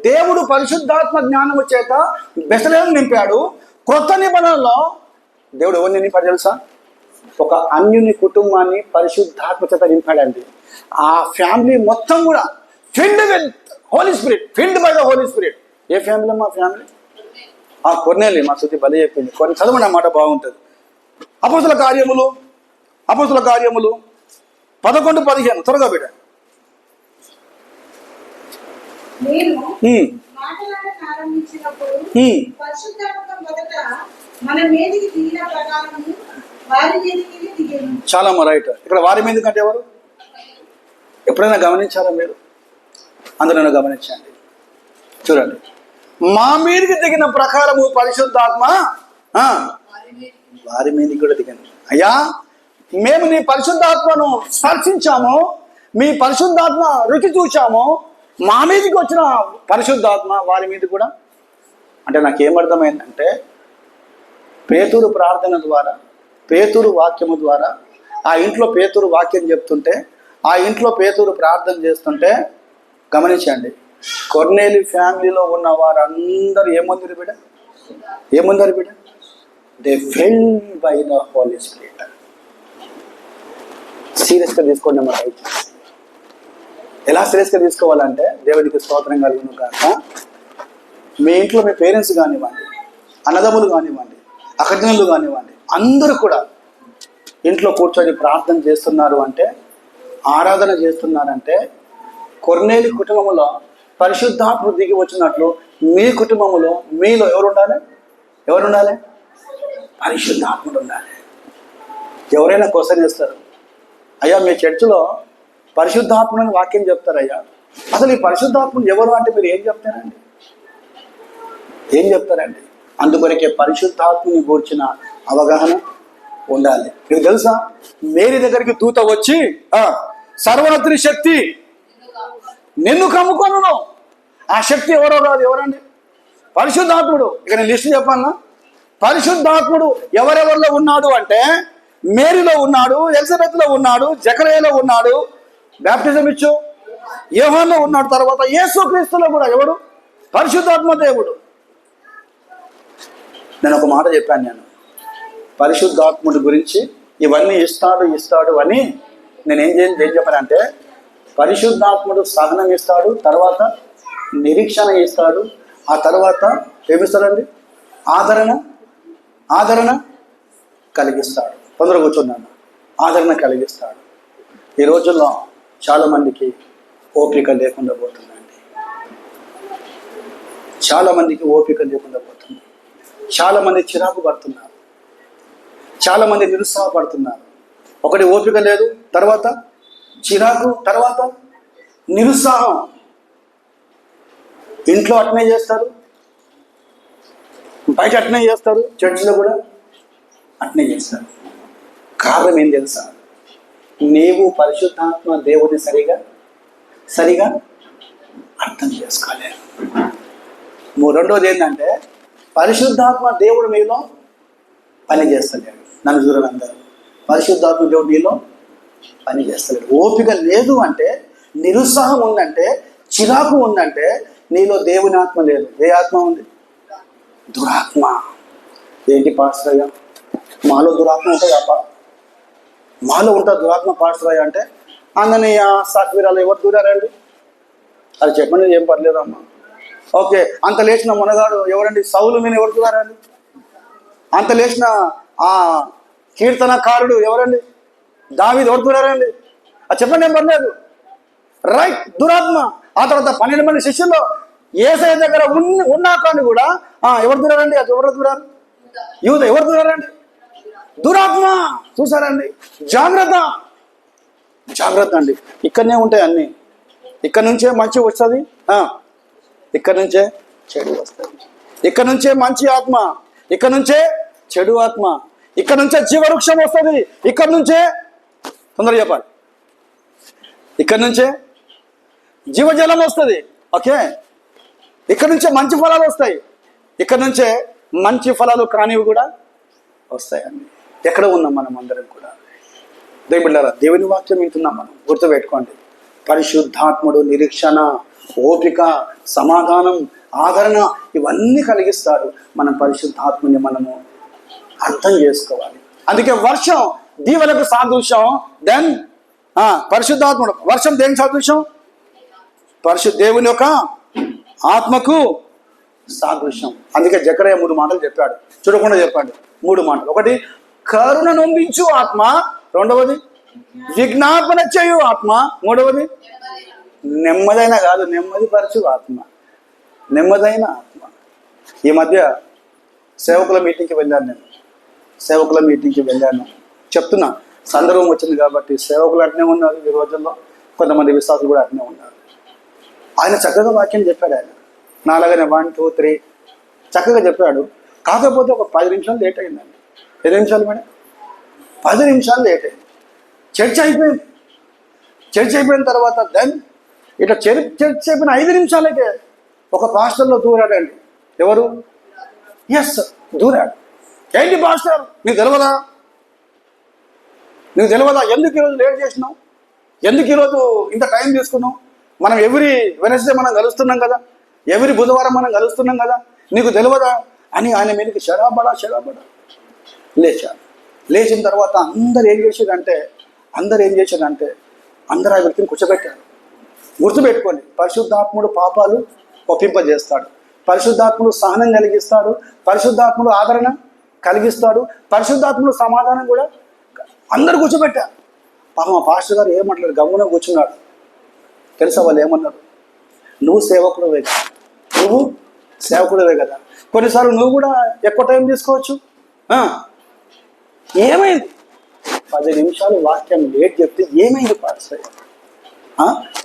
దేవుడు పరిశుద్ధాత్మ జ్ఞానము చేత బెసలేలు నింపాడు. క్రొత్త నిబంధనలో దేవుడు ఎవరిని నింపాడు తెలుసా? ఒక అన్యుని కుటుంబాన్ని పరిశుద్ధాత్మ చేత నింపాడండి. ఆ ఫ్యామిలీ మొత్తం కూడా filled with Holy Spirit, filled by the Holy Spirit. ఏ ఫ్యామిలీ? మా ఫ్యామిలీ ఆ కొర్నేలి మా శృతి బలి చెప్పింది. కొన్ని చదవండి, అన్నమాట బాగుంటుంది. అపోస్తుల కార్యములు 11:15 త్వరగా బిడ్డ. నేను మాట్లాడక ఆరంభించినప్పుడు పరిశుద్ధాత్మ మొదట మన మీదికి దిగిన ప్రకారము వారి మీదికి దిగాను. చాలా రైట్. ఇక్కడ వారి మీద కంటే ఎవరు? ఎప్పుడైనా గమనించారా మీరు? అందులో గమనించండి, చూడండి. మా మీదకి దిగిన ప్రకారము పరిశుద్ధాత్మ వారి మీదకి కూడా దిగింది. అయ్యా, మేము నీ పరిశుద్ధాత్మను స్పర్శించాము, మీ పరిశుద్ధాత్మ రుచి చూచాము, మా మీదకి వచ్చిన పరిశుద్ధాత్మ వారి మీద కూడా. అంటే నాకేమర్థమైందంటే, పేతురు ప్రార్థన ద్వారా, పేతురు వాక్యము ద్వారా, ఆ ఇంట్లో పేతురు వాక్యం చెప్తుంటే, ఆ ఇంట్లో పేతురు ప్రార్థన చేస్తుంటే గమనించండి, కొర్నేలి ఫ్యామిలీలో ఉన్న వారందరూ ఏముందరు బిడ్డ? They fell by the Holy Spirit. సీరియస్గా తీసుకోండి మన దయచేసి. ఎలా సీరియస్గా తీసుకోవాలంటే, దేవునికి స్తోత్రం కలుగును కాక, మీ ఇంట్లో మీ పేరెంట్స్ కానివ్వండి, అన్నదమ్ములు కానివ్వండి, అక్కజనులు కానివ్వండి, అందరూ కూడా ఇంట్లో కూర్చొని ప్రార్థన చేస్తున్నారు అంటే, ఆరాధన చేస్తున్నారంటే, కొర్నేలి కుటుంబంలో పరిశుద్ధాత్మ దిగి వచ్చినట్లు మీ కుటుంబంలో మీలో ఎవరు ఉండాలి? పరిశుద్ధాత్ముడు ఉండాలి. ఎవరైనా క్వశ్చన్ చేస్తారు, అయ్యా మీ చర్చిలో పరిశుద్ధాత్ముని వాక్యం చెప్తారయ్యా, అసలు ఈ పరిశుద్ధాత్ముడు ఎవరు అంటే మీరు ఏం చెప్తారండి? అందుకొరకే పరిశుద్ధాత్మని గూర్చిన అవగాహన ఉండాలి. మీకు తెలుసా, మేరీ దగ్గరికి దూత వచ్చి, సర్వోన్నతుని శక్తి నిన్ను కమ్ముకొనును. ఆ శక్తి ఎవరో కాదు, ఎవరండి? పరిశుద్ధాత్ముడు. ఇక నేను లిస్ట్ చెప్పాలా? పరిశుద్ధాత్ముడు ఎవరెవరిలో ఉన్నాడు అంటే, మేరీలో ఉన్నాడు, ఎలిజబెత్లో ఉన్నాడు, జకరియలో ఉన్నాడు, బాప్టిజం ఇచ్చు యోహానులో ఉన్నాడు, తర్వాత యేసుక్రీస్తులో కూడా ఎవడు? పరిశుద్ధాత్మ దేవుడు. నేను ఒక మాట చెప్పాను, పరిశుద్ధాత్ముడి గురించి ఇవన్నీ ఇస్తాడు అని నేను ఏం చెప్పానంటే, పరిశుద్ధాత్ముడు సహనం ఇస్తాడు, తర్వాత నిరీక్షణ ఇస్తాడు, ఆ తర్వాత ఏమిస్తాడండి? ఆదరణ కలిగిస్తాడు. తొందరగా కూర్చున్నాను. ఆదరణ కలిగిస్తాడు. ఈ రోజుల్లో చాలామందికి ఓపిక లేకుండా పోతుందండి. చాలామంది చిరాకు పడుతున్నారు, చాలామంది నిరుత్సాహపడుతున్నారు. ఒకటి ఓపిక లేదు, తర్వాత చిరాకు, తర్వాత నిరుత్సాహం. ఇంట్లో అట్నే చేస్తారు, బయట అట్నే చేస్తారు, చర్చిలో కూడా అట్నే చేస్తారు. కారణం ఏం తెలుసా? నీవు పరిశుద్ధాత్మ దేవుడిని సరిగా అర్థం చేసుకోలేదు. రెండోది ఏంటంటే, పరిశుద్ధాత్మ దేవుడు మీలో పని చేస్తలేడు. నన్ను చూడండి అందరూ, పరిశుద్ధాత్మ దేవుడు మీలో పని చేస్తలేడు. ఓపిక లేదు అంటే, నిరుత్సాహం ఉందంటే, చిరాకు ఉందంటే, నీలో దేవుని ఆత్మ లేదు. ఏ ఆత్మ ఉంది? దురాత్మ. ఏంటి పాస్టర్ అయ్యా, మాలో దురాత్మ ఉంటుంది అప్ప, మాలో ఉంటుంది దురాత్మ పాస్టర్ అయ్యా అంటే, అందనీయ సాత్వీరాలు ఎవరు దూరారండి? అది చెప్పండి, ఏం పర్లేదమ్మా. ఓకే, అంత లేచిన మునగాడు ఎవరండి? సౌలు మీద ఎవరు దూరారండి? అంత లేచిన ఆ కీర్తనకారుడు ఎవరండి? దావీదు ఎవరు దూరారండి? అది చెప్పండి, ఏం పర్లేదు. రైట్, దురాత్మ. ఆ తర్వాత 12 మంది శిష్యుల్లో యేసయ్య దగ్గర ఉన్నా కానీ కూడా ఎవరు దూరారండి? అది ఎవరు దూరారు? యూద. ఎవరు దూరారండి? దురాత్మ. చూసారండి? జాగ్రత్త అండి. ఇక్కడనే ఉంటాయి అన్నీ. ఇక్కడ నుంచే మంచి వస్తుంది, ఇక్కడ నుంచే చెడు వస్తుంది. ఇక్కడ నుంచే మంచి ఆత్మ, ఇక్కడ నుంచే చెడు ఆత్మ. ఇక్కడ నుంచే జీవవృక్షం వస్తుంది, ఇక్కడ నుంచే, తొందరగా చెప్పాలి, ఇక్కడ నుంచే జీవజలం వస్తుంది. ఓకే, ఇక్కడ నుంచే మంచి ఫలాలు వస్తాయి, ఇక్కడ నుంచే మంచి ఫలాలు కానివి కూడా వస్తాయండి. ఎక్కడ ఉన్నాం మనం అందరం కూడా? దేవుళ్ళారా, దేవుని వాక్యం వింటున్నాం మనం. గుర్తుపెట్టుకోండి, పరిశుద్ధాత్ముడు నిరీక్షణ, ఓపిక, సమాధానం, ఆదరణ ఇవన్నీ కలిగిస్తాడు. మనం పరిశుద్ధాత్మని మనము అర్థం చేసుకోవాలి. అందుకే వర్షం దీవెనకు సాదృశ్యం. దెన్ పరిశుద్ధాత్ముడు, వర్షం దేనికి సాదృశ్యం? దేవుని యొక్క ఆత్మకు సాదృశ్యం. అందుకే జకరియా 3 మాటలు చెప్పాడు, చూడకుండా చెప్పాడు 3 మాటలు. ఒకటి, కరుణ నొందించు ఆత్మ. రెండవది, విజ్ఞాపన చేయు ఆత్మ. మూడవది, నెమ్మదైన కాదు, నెమ్మదిపరచు ఆత్మ. నెమ్మదైన ఆత్మ. ఈ మధ్య సేవకుల మీటింగ్కి వెళ్ళాను. చెప్తున్నా, సందర్భం వచ్చింది కాబట్టి. సేవకులు అట్నే ఉన్నారు ఈ రోజుల్లో, కొంతమంది విశ్వాసులు కూడా అట్నే ఉన్నారు. ఆయన చక్కగా వాక్యం చెప్పాడు. ఆయన నాలాగానే 1, 2, 3 చక్కగా చెప్పాడు. కాకపోతే ఒక 10 నిమిషాలు లేట్ అయిందండి. 10 నిమిషాలు మేడం, 10 నిమిషాలు లేట్ అయింది. చర్చ అయిపోయిన తర్వాత దెన్ ఇట్లా చర్చ అయిపోయిన 5 నిమిషాలకే ఒక పాస్టర్లో దూరాడండి. ఎవరు? ఎస్, దూరాడు. ఏంటి పాస్టర్, నీకు తెలియదా? ఎందుకు ఈరోజు లేట్ చేసినావు? ఎందుకు ఈరోజు ఇంత టైం తీసుకున్నావు? మనం ఎవ్రీ వెనస్డే మనం కలుస్తున్నాం కదా, ఎవ్రీ బుధవారం మనం కలుస్తున్నాం కదా, నీకు తెలియదా అని ఆయన మీదకి షరాబడా లేచారు. లేచిన తర్వాత అందరు ఏం చేశారంటే అందరు ఆ వ్యక్తిని కూర్చోబెట్టారు. గుర్తుపెట్టుకోండి, పరిశుద్ధాత్ముడు పాపాలు ఒప్పింపజేస్తాడు, పరిశుద్ధాత్ముడు సహనం కలిగిస్తాడు, పరిశుద్ధాత్ముడు ఆదరణ కలిగిస్తాడు, పరిశుద్ధాత్ముడు సమాధానం కూడా. అందరు కూర్చోబెట్టారు. పాపం ఆ పాస్టర్ గారు ఏమంటారు, గమ్మున కూర్చున్నాడు. తెలుసా వాళ్ళు ఏమన్నారు? నువ్వు సేవకుడివే కదా, కొన్నిసార్లు నువ్వు కూడా ఎక్కువ టైం తీసుకోవచ్చు. ఏమైంది? 10 నిమిషాలు వాక్యం లేట్ చెప్తే ఏమైంది పాస్టర్?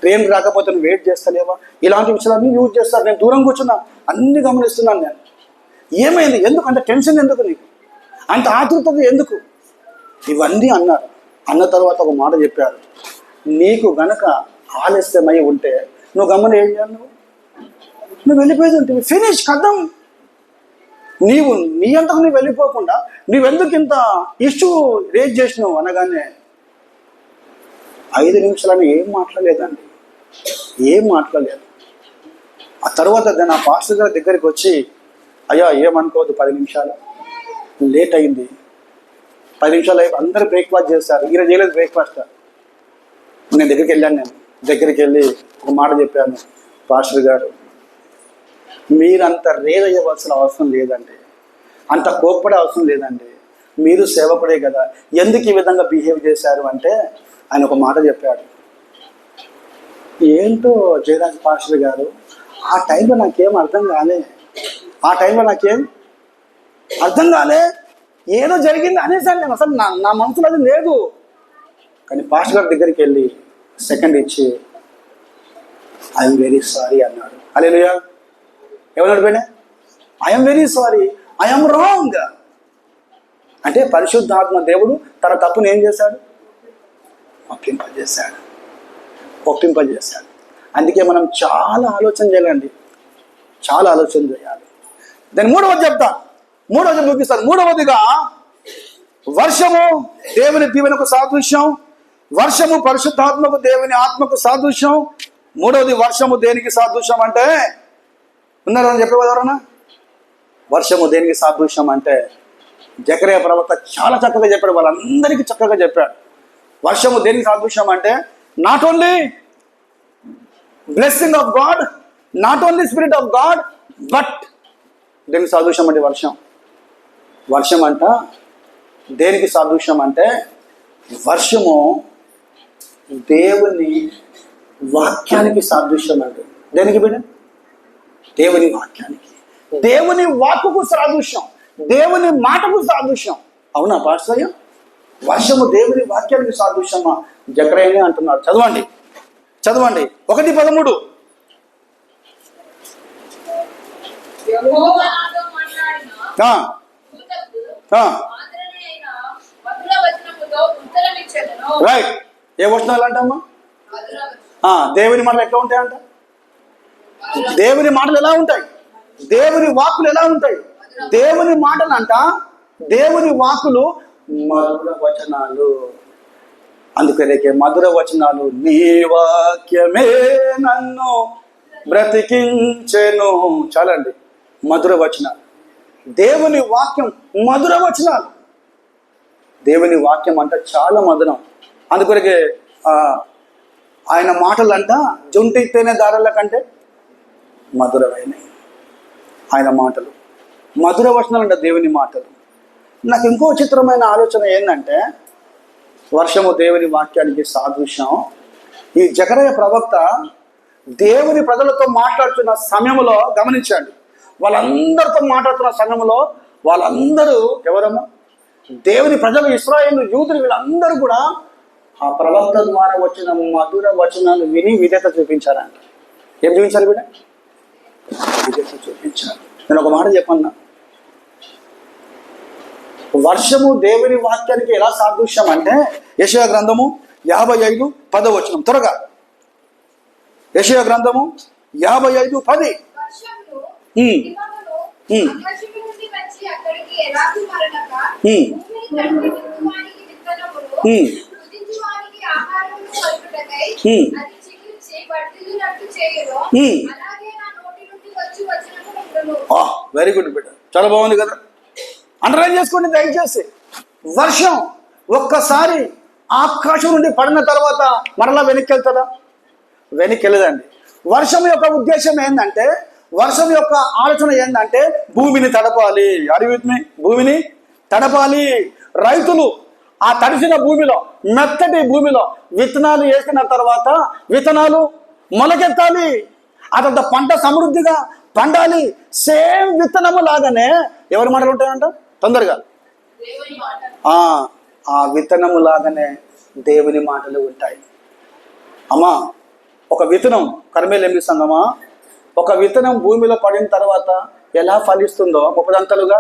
ట్రైన్ రాకపోతే నువ్వు వెయిట్ చేస్తలేవా? ఇలాంటి విషయాలన్నీ యూజ్ చేస్తారు. నేను దూరం కూర్చున్నా, అన్ని గమనిస్తున్నాను నేను. ఏమైంది? ఎందుకు అంత టెన్షన్? ఎందుకు నీకు అంత ఆతృత? ఎందుకు? ఇవన్నీ అన్నారు. అన్న తర్వాత ఒక మాట చెప్పారు, నీకు గనక ఆలస్యమై ఉంటే నువ్వు గమనం ఏం చేయాలి? నువ్వు వెళ్ళిపోయేది ఉంటుంది, ఫినిష్, కథం. నీ అంతకు నువ్వు వెళ్ళిపోకుండా నువ్వెందుకు ఇంత ఇష్యూ రేజ్ చేసినావు అనగానే 5 నిమిషాలని ఏం మాట్లాడలేదు. ఆ తర్వాత నా పాస్టర్ గారి దగ్గరికి వచ్చి, అయ్యా ఏమనుకోవద్దు, 10 నిమిషాలు లేట్ అయింది. 10 నిమిషాలు అయ్యి అందరూ బ్రేక్ఫాస్ట్ చేస్తారు, ఈరోజు చేయలేదు బ్రేక్ఫాస్ట్. నేను దగ్గరికి వెళ్ళి ఒక మాట చెప్పాను, పాస్టర్ గారు మీరంత రేజ్ అయ్యవలసిన అవసరం లేదండి, అంత కోప్పడే అవసరం లేదండి, మీరు సేవకుడే కదా, ఎందుకు ఈ విధంగా బిహేవ్ చేశారు అంటే ఆయన ఒక మాట చెప్పాడు. ఏంటో జయరాజ్ పాస్టర్ గారు, ఆ టైంలో నాకేం అర్థం కాలే, ఏదో జరిగింది అనేసాను నేను. అసలు నా మనసులో అది లేదు. కానీ పాస్టర్ గారి దగ్గరికి వెళ్ళి సెకండ్ ఇచ్చి ఐఎమ్ వెరీ సారీ అన్నాడు. హల్లెలూయా. ఏమన్నాడు పోయినా? I'm very sorry, I'm wrong అంటే పరిశుద్ధాత్మ దేవుడు తన తప్పును ఏం చేశాడు? ఒప్పింపజేశాడు. అందుకే మనం చాలా ఆలోచన చేయాలి. దాని మూడవది చూపిస్తాను. మూడవదిగా వర్షము దేవుని దీవెనకు సాదృశ్యం, వర్షము పరిశుద్ధాత్మకు దేవుని ఆత్మకు సాదృశ్యం. మూడవది వర్షము దేనికి సాదృశ్యం అంటే, ఉన్నారని చెప్పేవారన్నా? వర్షము దేనికి సాదృశ్యం అంటే జకరియా ప్రవక్త చాలా చక్కగా చెప్పాడు, వాళ్ళందరికీ చక్కగా చెప్పాడు. వర్షము దేనికి సాదృశ్యం అంటే not only blessing of God, not only spirit of God, but దేనికి సాదృశ్యం అంటే వర్షం అంట దేనికి సాదృశ్యం అంటే వర్షము దేవుని వాక్యానికి సాదృశ్యం అంటే. దేనికి బిడ్డ? దేవుని వాక్యానికి, దేవుని వాక్కుకు సాదృశ్యం, దేవుని మాటకు సాదృశ్యం. అవునా పాస్టర్? వర్షము దేవుని వాక్యానికి సాదృశ్యమా? జకరియా అంటున్నాడు. చదవండి 1:13. రైట్. ఏ వచనాలు అంటమ్మా? దేవుని మాటలు ఎట్లా ఉంటాయంట? దేవుని మాటలు ఎలా ఉంటాయి? దేవుని వాక్కులు ఎలా ఉంటాయి? దేవుని మాటలు అంట, దేవుని వాక్కులు మధుర వచనాలు. అందుకే మధుర వచనాలు, నీ వాక్యమే నన్ను బ్రతికించెను. చాలండి, మధుర వచనాలు. దేవుని వాక్యం మధుర వచనాలు. దేవుని వాక్యం అంట చాలా మధురం. అందుకొరకే ఆయన మాటలు అంట జుంటితేనే దారుల కంటే మధురమైనవి. ఆయన మాటలు, మధుర వచనాలు అంటే దేవుని మాటలు. నాకు ఇంకో చిత్రమైన ఆలోచన ఏంటంటే, వర్షము దేవుని వాక్యానికి సాదృశ్యం. ఈ జకరయ్య ప్రవక్త దేవుని ప్రజలతో మాట్లాడుతున్న సమయంలో గమనించండి, వాళ్ళందరితో మాట్లాడుతున్న సమయంలో వాళ్ళందరూ ఎవరమ్మా? దేవుని ప్రజలు, ఇశ్రాయేలు, యూదులు, వీళ్ళందరూ కూడా ఆ ప్రవక్త ద్వారా వచ్చిన మధుర వచనాలు విని విధేయత చూపించారంట. ఏం చూపించారు బిడ్డ? విధేయత చూపించారు. నేను ఒక మాట చెప్పన్నా, వర్షము దేవుని వాక్యానికి ఎలా సాదృశ్యం అంటే, యెషయా గ్రంథము 55:10 త్వరగా. యెషయా గ్రంథము 55:10. వెరీ గుడ్ బిడ్డ, చాలా బాగుంది కదా. అండర్లైన్ చేసుకోండి దయచేసి. వర్షం ఒక్కసారి ఆకాశం నుండి పడిన తర్వాత మరలా వెనక్కి వెళ్తుందా? వెనక్కి వెళ్ళదండి. వర్షం యొక్క ఉద్దేశం ఏంటంటే, వర్షం యొక్క ఆలోచన ఏంటంటే భూమిని తడపాలి. అడిగితే భూమిని తడపాలి. రైతులు ఆ తడిసిన భూమిలో, మెత్తటి భూమిలో విత్తనాలు వేసిన తర్వాత విత్తనాలు మొలకెత్తాలి. ఆ తర్వాత పంట సమృద్ధిగా పండాలి. సేమ్ విత్తనము లాగానే ఎవరి మాటలు ఉంటాయంట తొందరగా? ఆ విత్తనము లాగానే దేవుని మాటలు ఉంటాయి. అమ్మా, ఒక విత్తనం, కర్మేలేమి సంగమా, ఒక విత్తనం భూమిలో పడిన తర్వాత ఎలా ఫలిస్తుందో 30 అంతలుగా,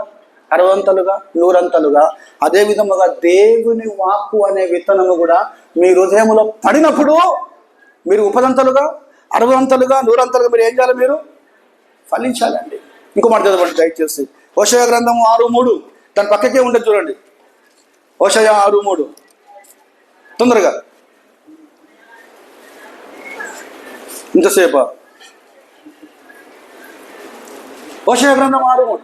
60 అంతలుగా, 100 అంతలుగా, అదే విధముగా దేవుని వాక్కు అనే విత్తనము కూడా మీ హృదయంలో పడినప్పుడు మీరు 30 అంతలుగా, 60 అంతలుగా, 100 అంతలుగా మీరు ఏం చేయాలి? మీరు ఫలించాలండి. ఇంకో మాట చదవండి దయచేసి. హోషేయ గ్రంథము 6:3, దాని పక్కకే ఉండదు చూడండి. హోషేయ 6:3 తొందరగా. ఇంతసేపా? హోషేయ గ్రంథం 6:3.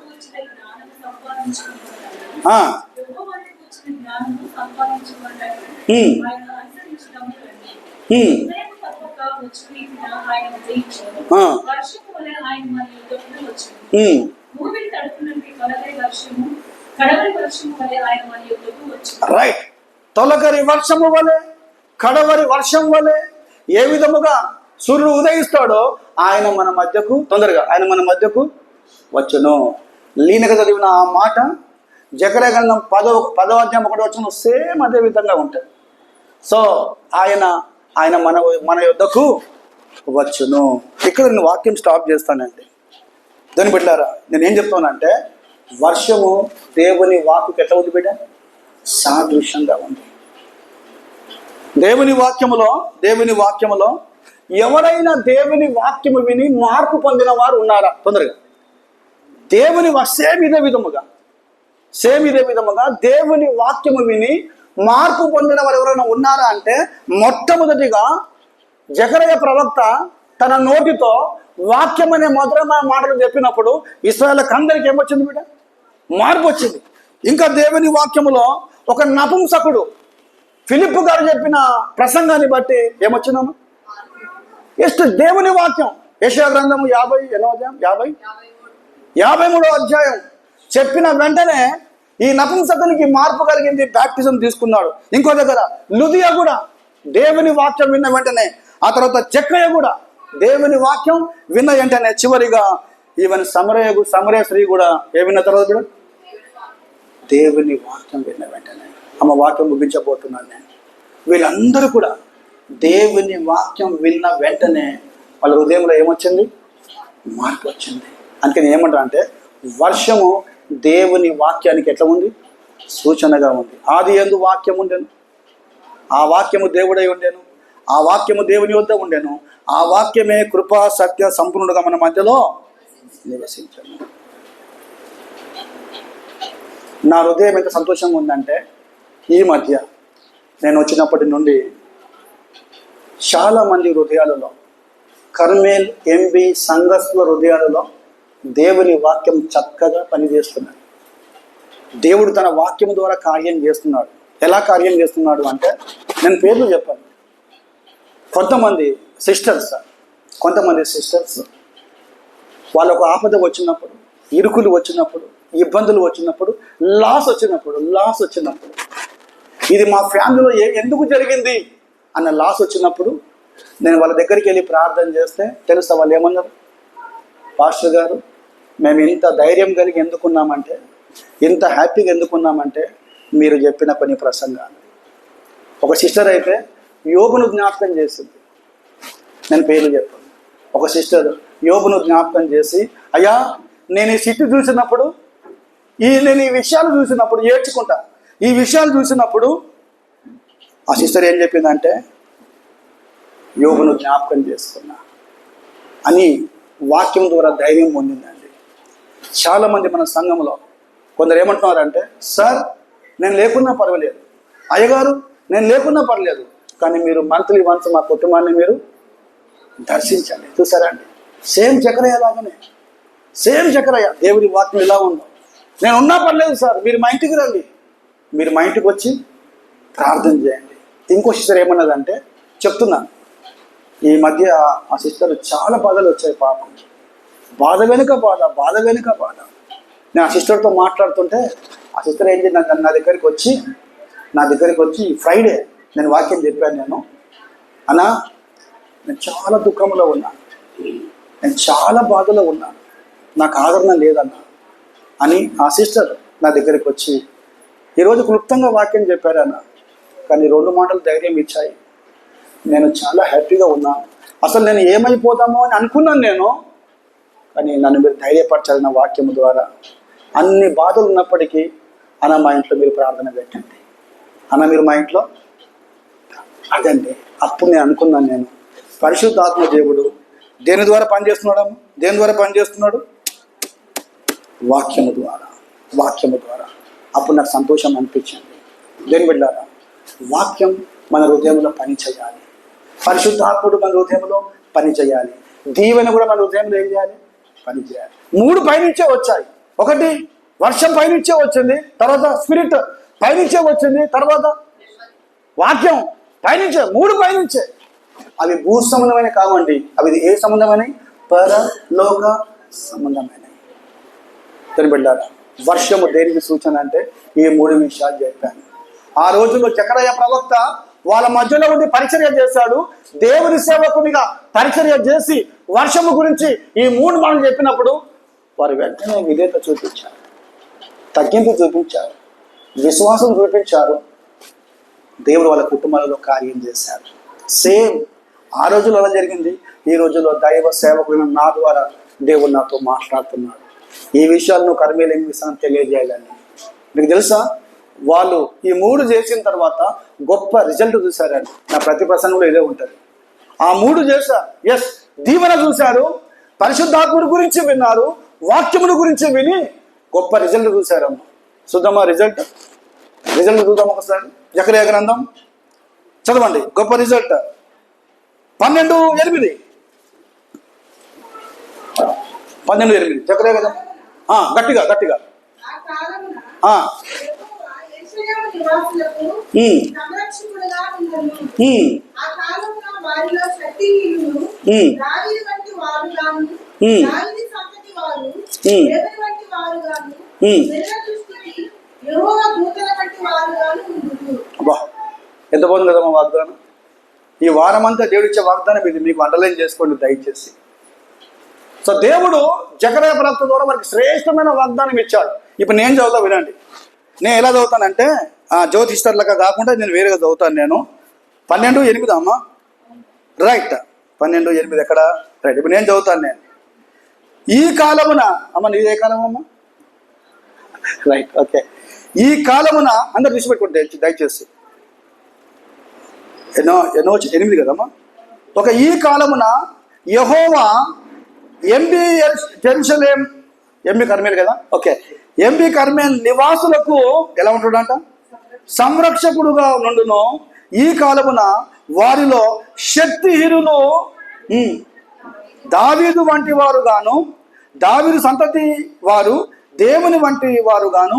రైట్. తొలకరి వర్షము వలె, కడవరి వర్షం వలె ఏ విధముగా సూర్యుడు ఉదయిస్తాడో ఆయన మన మధ్యకు, తొందరగా ఆయన మన మధ్యకు వచ్చును. లీనక చదివిన ఆ మాట జకర్యా గ్రంథం 10వ అధ్యాయం 1వ వచనం సేమ్ అదే విధంగా ఉంటుంది. సో ఆయన మన యొద్దకు వచ్చును. ఇక్కడ నేను వాక్యం స్టాప్ చేస్తానండి. దాన్ని పెట్టారా, నేను ఏం చెప్తానంటే, వర్షము దేవుని వాక్కుకి ఎట్లా ఉంది బిడ్డ? సాదృశ్యంగా ఉంది. దేవుని వాక్యములో ఎవరైనా దేవుని వాక్యము విని మార్పు పొందిన వారు ఉన్నారా? తొందరగా. సేమ్ ఇదే విధముగా దేవుని వాక్యము విని మార్పు పొందిన వారు ఎవరైనా ఉన్నారా అంటే, మొట్టమొదటిగా జకర్యా ప్రవక్త తన నోటితో వాక్యం అనే మధురమైన మాటలు చెప్పినప్పుడు ఇశ్రాయేలుకి అందరికీ ఏమొచ్చింది బిడ్డ? మార్పు వచ్చింది. ఇంకా దేవుని వాక్యములో ఒక నపుంసకుడు ఫిలిప్పు గారు చెప్పిన ప్రసంగాన్ని బట్టి ఏమొచ్చిందమ్మా? జస్ట్ దేవుని వాక్యం. యెషయా గ్రంథము 53వ అధ్యాయం చెప్పిన వెంటనే ఈ నపుంసకునికి మార్పు కలిగింది, బ్యాప్టిజం తీసుకున్నాడు. ఇంకో దగ్గర లుదియా కూడా దేవుని వాక్యం విన్న వెంటనే, ఆ తర్వాత జక్కయ్య కూడా దేవుని వాక్యం విన్న వెంటనే, చివరిగా ఈవెన్ సమరయ స్త్రీ కూడా విన్న తర్వాత కూడా దేవుని వాక్యం విన్న వెంటనే. అమ్మ, వాక్యం ముగించబోతున్నాను నేను. వీళ్ళందరూ కూడా దేవుని వాక్యం విన్న వెంటనే వాళ్ళ హృదయంలో ఏమొచ్చింది? మార్పు వచ్చింది. అందుకని ఏమంటారు అంటే, వర్షము దేవుని వాక్యానికి ఎట్లా ఉంది? సూచనగా ఉంది. ఆది యందు వాక్యం ఉండెను, ఆ వాక్యము దేవుడై ఉండెను, ఆ వాక్యము దేవుని వద్ద ఉండెను, ఆ వాక్యమే కృపా సత్య సంపూర్ణుడుగా మన మధ్యలో నివసించాను. నా హృదయం ఎంత సంతోషంగా ఉందంటే, ఈ మధ్య నేను వచ్చినప్పటి నుండి చాలామంది హృదయాలలో, కర్మేల్ ఎంబీ సంఘస్థుల హృదయాలలో దేవుని వాక్యం చక్కగా పనిచేస్తున్నాడు. దేవుడు తన వాక్యం ద్వారా కార్యం చేస్తున్నాడు. ఎలా కార్యం చేస్తున్నాడు అంటే, నేను పేర్లు చెప్పాను. కొంతమంది సిస్టర్స్ వాళ్ళకు ఆపద వచ్చినప్పుడు, ఇరుకులు వచ్చినప్పుడు, ఇబ్బందులు వచ్చినప్పుడు, లాస్ వచ్చినప్పుడు ఇది మా ఫ్యామిలీలో ఎందుకు జరిగింది అన్న లాస్ వచ్చినప్పుడు నేను వాళ్ళ దగ్గరికి వెళ్ళి ప్రార్థన చేస్తే తెలుసా వాళ్ళు ఏమన్నారు? పాస్టర్ గారు, మేము ఇంత ధైర్యం కలిగి ఎందుకున్నామంటే, ఇంత హ్యాపీగా ఎందుకున్నామంటే మీరు చెప్పిన కొన్ని ప్రసంగాలు. ఒక సిస్టర్ అయితే యోబును జ్ఞాపకం చేసింది. నేను పేర్లు చెప్పాను. ఒక సిస్టర్ యోబును జ్ఞాపకం చేసి, అయ్యా నేను ఈ స్థితి చూసినప్పుడు, నేను ఈ విషయాలు చూసినప్పుడు ఏడ్చుకుంటా. ఈ విషయాలు చూసినప్పుడు ఆ సిస్టర్ ఏం చెప్పిందంటే, యోబును జ్ఞాపకం చేసుకున్నా అని వాక్యం ద్వారా ధైర్యం పొందిందండి. చాలామంది మన సంఘంలో కొందరు ఏమంటున్నారంటే, సార్ నేను లేకున్నా పర్వాలేదు, అయ్యగారు నేను లేకున్నా పర్లేదు, కానీ మీరు మంత్లీ వన్స్ మా కుటుంబాన్ని మీరు దర్శించండి. చూసారా అండి? సేమ్ చక్రయ్య లాగానే, సేమ్ చక్రయ్య. దేవుడి వాక్యం ఇలా ఉందో, నేను ఉన్నా పర్లేదు సార్, మీరు మా ఇంటికి రండి, మీరు మా ఇంటికి వచ్చి ప్రార్థన చేయండి. ఇంకో సిస్టర్ ఏమన్నదంటే, చెప్తున్నాను, ఈ మధ్య ఆ సిస్టర్ చాలా బాధలు వచ్చాయి పాపం. బాధ వెనుక బాధ. నేను ఆ సిస్టర్తో మాట్లాడుతుంటే ఆ సిస్టర్ ఏం చేసింది, నా దగ్గరికి వచ్చి ఫ్రైడే నేను వాక్యం చెప్పాను. నేను అన్నా, నేను చాలా దుఃఖంలో ఉన్నాను, నేను చాలా బాధలో ఉన్నాను, నాకు ఆదరణ లేదన్నా అని ఆ సిస్టర్ నా దగ్గరికి వచ్చి ఈరోజు క్లుప్తంగా వాక్యం చెప్పారన్న, కానీ 2 మాటలు ధైర్యం ఇచ్చాయి. నేను చాలా హ్యాపీగా ఉన్నాను. అసలు నేను ఏమైపోతామో అని అనుకున్నాను నేను, కానీ నన్ను మీరు ధైర్యపరచాలన్న వాక్యం ద్వారా. అన్ని బాధలు ఉన్నప్పటికీ అన్న మా ఇంట్లో మీరు ప్రార్థన పెట్టండి, అన్న మీరు మా ఇంట్లో అదండి. అప్పుడు నేను అనుకున్నాను, నేను పరిశుద్ధాత్మ దేవుడు దేని ద్వారా పనిచేస్తున్నాడు? వాక్యము ద్వారా. అప్పుడు నాకు సంతోషం అనిపించింది. దేని బిడ్డారా, వాక్యం మన హృదయంలో పని చేయాలి, పరిశుద్ధాత్ముడు మన హృదయంలో పని చేయాలి, దీవెన కూడా మన హృదయంలో ఏం చేయాలి? పని చేయాలి. 3 పైనుంచే వచ్చాయి. 1 వర్షం పైనుంచే వచ్చింది, తర్వాత స్పిరిట్ పైనుంచే వచ్చింది, తర్వాత వాక్యం పైనుంచే. 3 పైనుంచే. అవి భూ సంబంధమైన కావండి, అవి ఏ సంబంధమైన? పరలోక సంబంధమైన. తెలియబడ్డారా? వర్షము దేనికి సూచన అంటే ఈ 3 విషయాలు చెప్పాను. ఆ రోజుల్లో జకరయ్య ప్రవక్త వాళ్ళ మధ్యలో ఉండి పరిచర్య చేశాడు. దేవుని సేవకునిగా పరిచర్య చేసి వర్షము గురించి ఈ 3 మాటలు చెప్పినప్పుడు వారు వెంటనే విధేయత చూపించారు, తగ్గింపు చూపించారు, విశ్వాసం చూపించారు. దేవుడు వాళ్ళ కుటుంబాలలో కార్యం చేశారు. సేమ్ ఆ రోజుల్లో అలా జరిగింది. ఈ రోజుల్లో దైవ సేవకులను నా ద్వారా దేవుడు నాతో మాట్లాడుతున్నాడు. ఈ విషయాలను కర్మేలేని విషయాన్ని తెలియజేయాలని. మీకు తెలుసా, వాళ్ళు ఈ 3 చేసిన తర్వాత గొప్ప రిజల్ట్ చూశారండి. నా ప్రతి ప్రసంగంలో ఇదే ఉంటుంది. ఆ 3 చేశారు. ఎస్, దీవెన చూశారు, పరిశుద్ధాత్ముడి గురించి విన్నారు, వాక్యముల గురించి విని గొప్ప రిజల్ట్ చూశారమ్మ. చూద్దామా రిజల్ట్ చూద్దాం ఒకసారి. జకరియా గ్రంథం చదవండి. గొప్ప రిజల్ట్ 12:8. 12:8 జకరియా గ్రంథం. గట్టిగా ఆ కాలమున యెహోవా యెరూషలేము నివాసులకు సంరక్షకుడుగా ఉండెను. ఆ కాలమున వారిలో శక్తిహీనులు దావీదు వంటి వారుగాను, దావీదు సంతతి వారు దేవుని వంటి వారుగాను, పిల్లల దృష్టికి యెహోవా దూతల వంటి వారుగాను ఉండును. అబ్బా, ఎంత బాగుంది కదమ్మా వాగ్దానం. ఈ వారమంతా దేవుడు ఇచ్చే వాగ్దానం ఇది. మీకు అండర్లైన్ చేసుకోండి దయచేసి. సో దేవుడు జకరియా ప్రవక్త ద్వారా మనకి శ్రేష్టమైన వాగ్దానం ఇచ్చాడు. ఇప్పుడు నేను చదువుతా, వినండి. నేను ఎలా చదువుతానంటే జ్యోతిష్ఠర్లుగా కాకుండా నేను వేరేగా చదువుతాను. నేను 12:8 అమ్మా, రైట్. 12:8 ఎక్కడ? రైట్. ఇప్పుడు నేను చదువుతాను. నేను ఈ కాలమున, అమ్మ నీదే కాలం అమ్మా, రైట్, ఓకే. ఈ కాలమున అందరు దృష్టి పెట్టుకుంటే దయచేసి. ఎన్నో 8 కదమ్మా. ఒక ఈ కాలమున యెహోవా జెరూషలేం కర్మేలు కదా, ఓకే. కర్మేల్ నివాసులకు ఎలా ఉంటుందంట? సంరక్షకుడుగా నుండును. ఈ కాలమున వారిలో శక్తిహీనులు దావీదు వంటి వారు గాను, దావీదు సంతతి వారు దేవుని వంటి వారు గాను,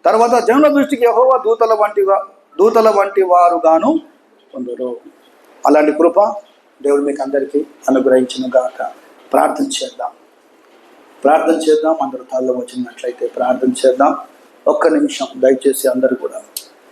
తర్వాత జనుల దృష్టికి యెహోవా దూతల వంటి వారు గాను కొందరు. అలాంటి కృప దేవుడు మీకు అందరికీ అనుగ్రహించును గాక. ప్రార్థన చేద్దాం. ప్రార్థన చేద్దాం. అందరూ తాళ్ళు వచ్చినట్లయితే ప్రార్థన చేద్దాం. ఒక్క నిమిషం దయచేసి అందరూ కూడా